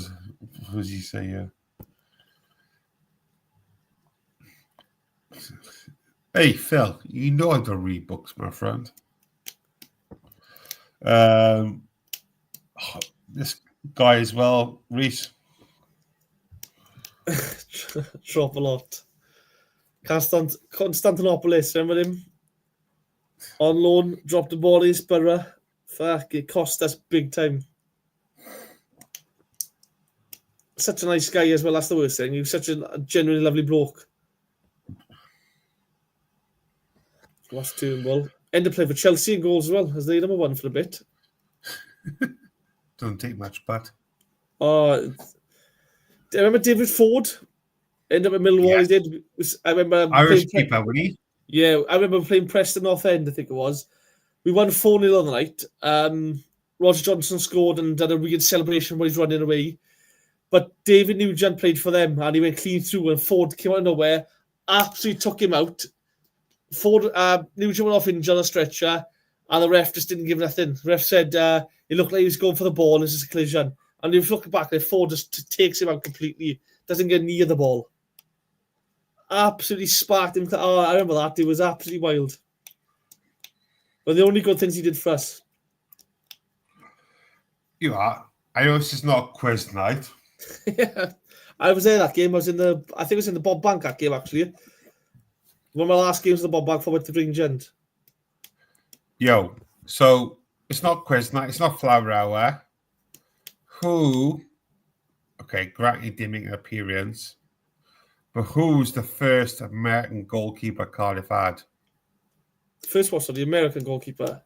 was he saying? Hey Phil, you know I don't read books, my friend. This guy as well, Rhys. Drop a lot. Constantinopolis, remember him? On loan, dropped the ball in Spurra. Fuck, it cost us big time. Such a nice guy as well, that's the worst thing. He was such a genuinely lovely bloke. Last Turnbull. Ended up playing for Chelsea in goals as well, as they number one for a bit. Doesn't take much, but. I remember David Ford. Ended up at Millwall. He did. I remember Irish keeper, wasn't he? Yeah, I remember playing Preston North End, I think it was. We won 4-0 on the night. Roger Johnson scored and did a weird celebration when he's running away. But David Nugent played for them and he went clean through and Ford came out of nowhere, absolutely took him out. Ford, Nugent went off injured on a stretcher and the ref just didn't give nothing. The ref said it looked like he was going for the ball and it's just a collision. And if you look back, Ford just takes him out completely, doesn't get near the ball. Absolutely sparked him. I remember that. It was absolutely wild. But the only good things he did for us. You are. I know this is not quiz night. Yeah. I was there that game. I think it was in the Bob Bank that game, actually. One of my last games in the Bob Bank for with the Green Gent. Yo, so it's not quiz night. It's not flower hour. Granted, he did make an appearance. But who's the first American goalkeeper Cardiff had? First was the American goalkeeper.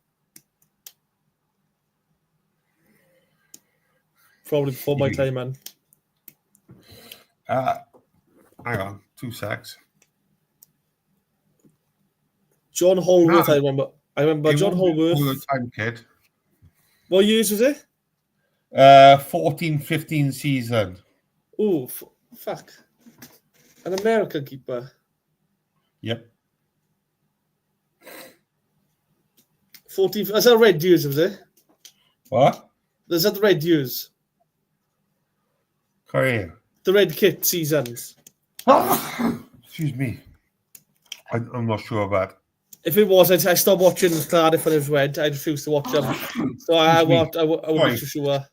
Probably before my time, man. Hang on, 2 secs. John Holworth, I remember. John Holworth. All the time, kid. What years was it? 14-15 season. Oh, fuck. An American keeper. Yep. 14. That's that red years, was it? What? Is that the red years? Career. The red kit seasons. Excuse me. I'm not sure about. If it was, I stopped watching Cardiff when it was red. I refused to watch them. So I wasn't too sure.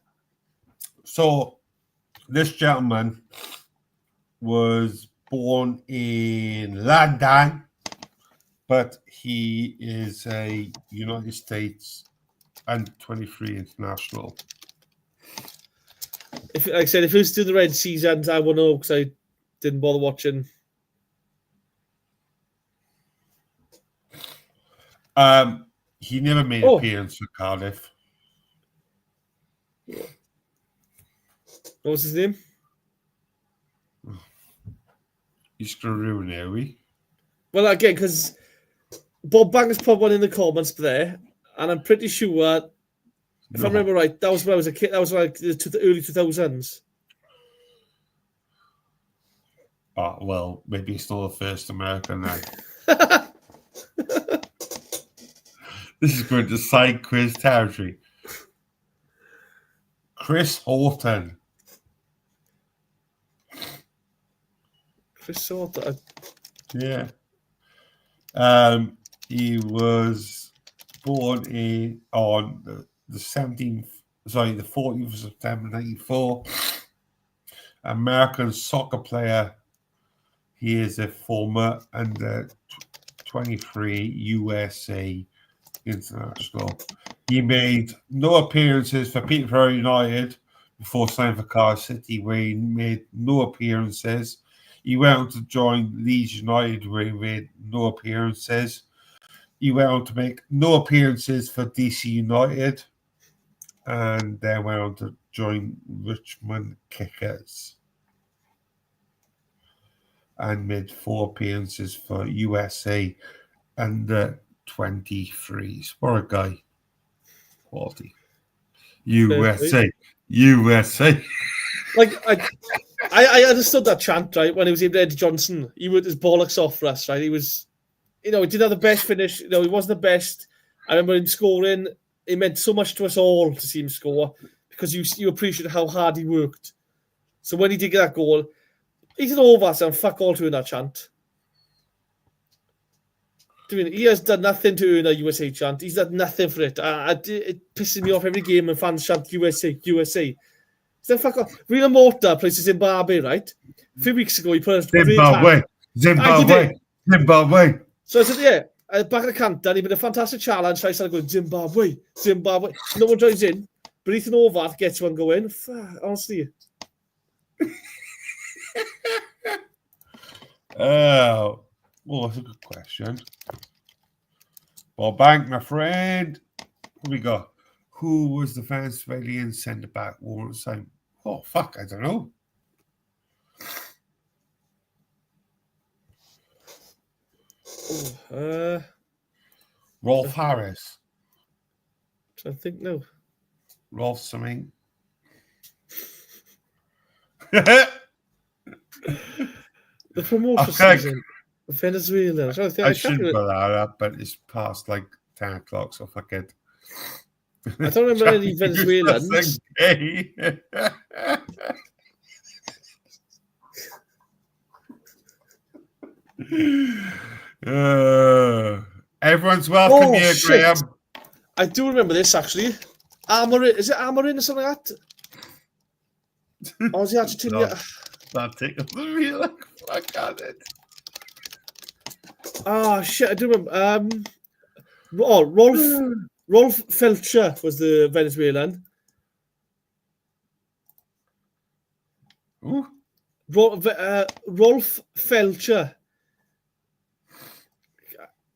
So this gentleman was born in London, but he is a United States under-23 international. Like I said, if it was doing the red seasons, I wouldn't know because I didn't bother watching. He never made an appearance for Cardiff. What was his name? He's going to ruin it, are we? Well, again, because Bob Banks put one in the comments there, and I'm pretty sure, if I remember right, that was when I was a kid. That was like the early 2000s. Oh, well, maybe he's still the first American now. This is going to side quiz territory. Chris Horton. Chris Horton. Yeah. He was born on the 14th of September 1994. American soccer player. He is a former under 23 USA international. He made no appearances for Peterborough United before signing for Cardiff City, where he made no appearances. He went on to join Leeds United, where he made no appearances. He went on to make no appearances for DC United, and then went on to join Richmond Kickers and made 4 appearances for USA under 23s. What a guy. Quality. USA. USA. Like, I understood that chant, right? When he was in Eddie Johnson, he would his bollocks off for us, right? He was, he didn't have the best finish. He wasn't the best. I remember him scoring. It meant so much to us all to see him score because you appreciate how hard he worked. So when he did get that goal, he's an over and fuck all to in that chant. He has done nothing to earn a USA chant. He's done nothing for it. It pisses me off every game when fans chant USA, USA. So fuck off. Rhys Morta plays Zimbabwe, right? A few weeks ago, he put a Zimbabwe. So I said, yeah, back at the Canton, he made a fantastic challenge. So I started going, Zimbabwe. No one joins in, but Ethan Horvath gets one going. Honestly. Oh, well, that's a good question. Bob Bank, my friend. What we got? Who was the Venezuelan centre back one time? Oh, fuck, I don't know. Rolf Harris. I think no. Rolf something. The promotion season. Venezuela. I should put that up, but it's past like 10 o'clock, so fuck it. I don't remember any Venezuelans. Everyone's welcome here, Graham. I do remember this actually. Amorim, is it Amorim or something like that? Or was he Argentina? That tickles me like fuck at it. Oh shit! I do remember. Rolf Felcher was the Venezuelan. Ooh. Rolf Felcher.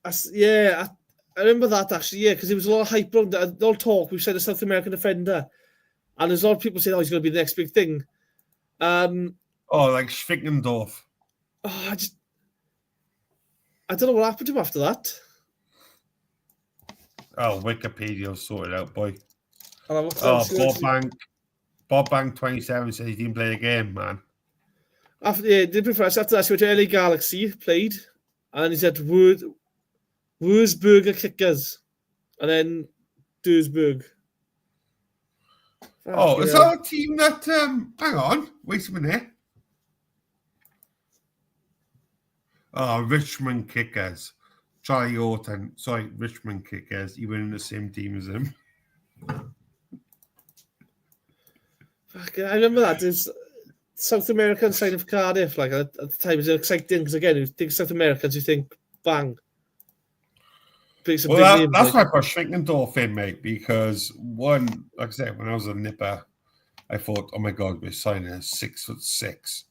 I remember that actually. Yeah, because there was a lot of hype around that. All talk. We've said a South American defender, and there's a lot of people saying, "Oh, he's going to be the next big thing." Like Schwickendorf. I don't know what happened to him after that. Oh, Wikipedia will sort it out, boy. Bob Bank 27 says he didn't play a game, man. After that, he went to LA Galaxy, played, and he's at Wurzburger Kickers, and then Duisburg. Is that a team that? Hang on, wait a minute. Richmond Kickers. Charlie Orton. Sorry, Richmond Kickers. You were in the same team as him. I remember that. There's South American side of Cardiff. Like at the time, it was exciting because again, you think South Americans, you think bang. That's why I put Schwickendorf in, mate. Because one, like I said, when I was a nipper, I thought, oh my god, we're signing a 6'6"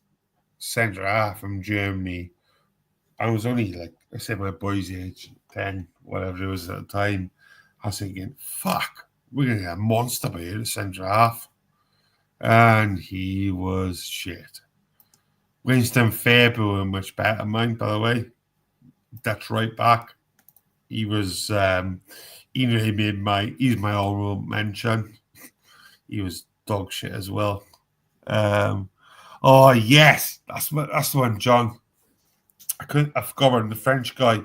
centre half from Germany. I was only like, I said, my boy's age, 10, whatever it was at the time. I was thinking, fuck, we're going to get a monster by here, the centre half. And he was shit. Winston Fairbairn, much better, mine, by the way. That's right back. He was, he's my honorable mention. He was dog shit as well. Yes, that's the one, John. I forgot about the French guy.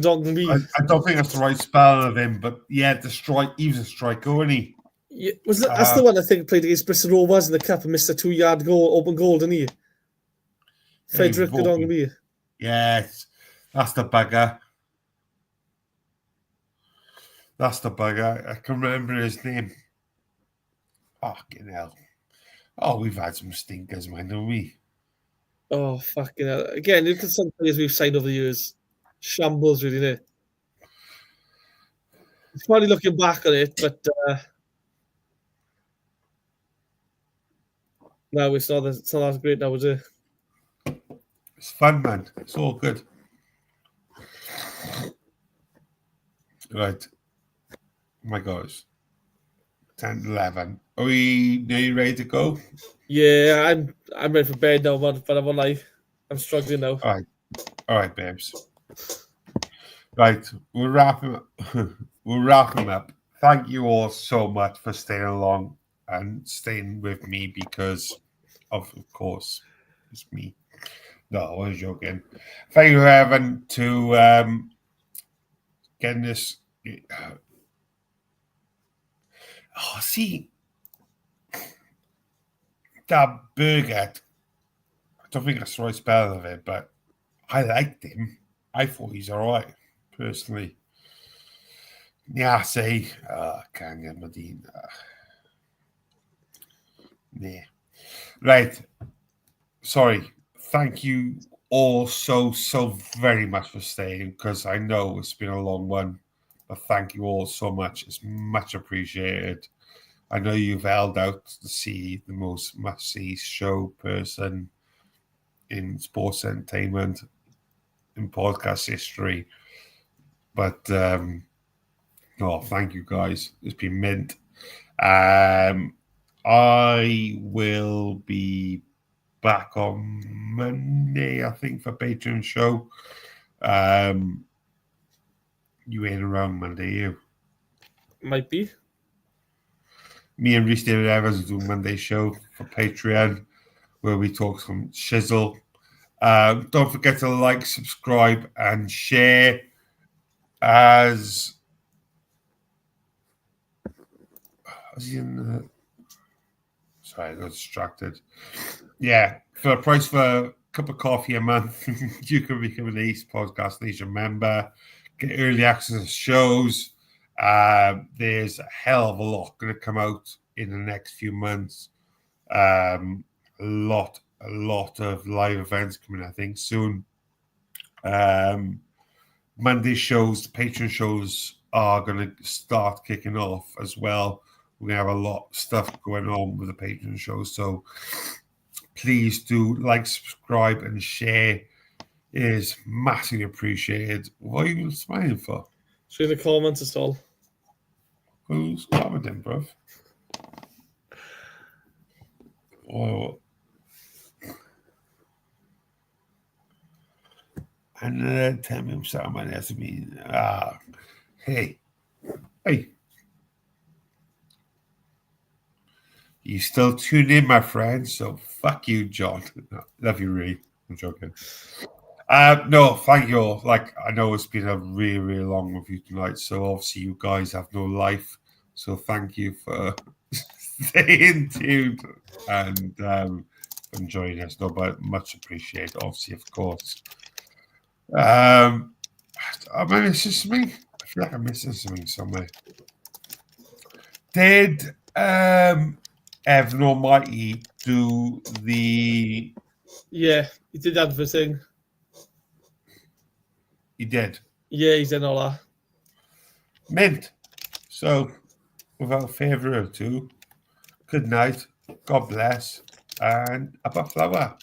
Godogby. I don't think that's the right spell of him, but yeah, he was a striker, wasn't he? Yeah, that's the one I think played against Bristol Rovers in the cup and missed a 2-yard goal, open goal, didn't he? Frederick Godogby. Yes, that's the bugger. That's the bugger. I can remember his name. Fucking hell. Oh, we've had some stinkers, man, haven't we? Oh, fucking hell. Again, look at some players we've signed over the years. Shambles, really, isn't it? It's funny looking back on it, but no, it's not that great now, is it? It's fun, man. It's all good. Right. Oh my gosh. 10, 11. Are we nearly ready to go? Yeah, I'm ready for bed now, man, but I'm struggling now. All right, babes. Right, we're wrapping up. Thank you all so much for staying along and staying with me because of course, it's me. No, I was joking. Thank you, Evan, to getting this. See, that burger. I don't think that's the right spell of it, but I liked him. I thought he's all right, personally. Yeah, say, can't get Medina. Nah. Right. Sorry. Thank you all so very much for staying because I know it's been a long one, but thank you all so much. It's much appreciated. I know you've held out to see the most must-see show person in sports entertainment in podcast history. But no, thank you guys. It's been mint. I will be back on Monday, I think, for Patreon show. You ain't around Monday, you? Might be. Me and Rhys David Evans do Monday show for Patreon, where we talk some shizzle. Don't forget to like, subscribe, and share. As sorry, I got distracted. Yeah, for a price for a cup of coffee a month, you can become an acepodcastnation member, get early access to shows. There's a hell of a lot going to come out in the next few months. A lot of live events coming, I think, soon. Monday shows, the Patreon shows are going to start kicking off as well. We're going to have a lot of stuff going on with the Patreon shows. So please do like, subscribe, and share. It is massively appreciated. What are you smiling for? See in the comments, it's all. Who's commenting, bruv? Oh. And tell me something else. Hey. You still tune in, my friend. So fuck you, John. No, love you, Rhys. I'm joking. No, thank you all. Like, I know it's been a really, really long review tonight. So obviously you guys have no life. So thank you for staying tuned and enjoying us. No, but much appreciated, obviously, of course. I mean, it's just me. I feel like I'm missing something somewhere. Did Evan Almighty do the... Yeah, he did everything. He did? Yeah, he's done all that. Mint. So, without further ado, good night, God bless, and up a flower.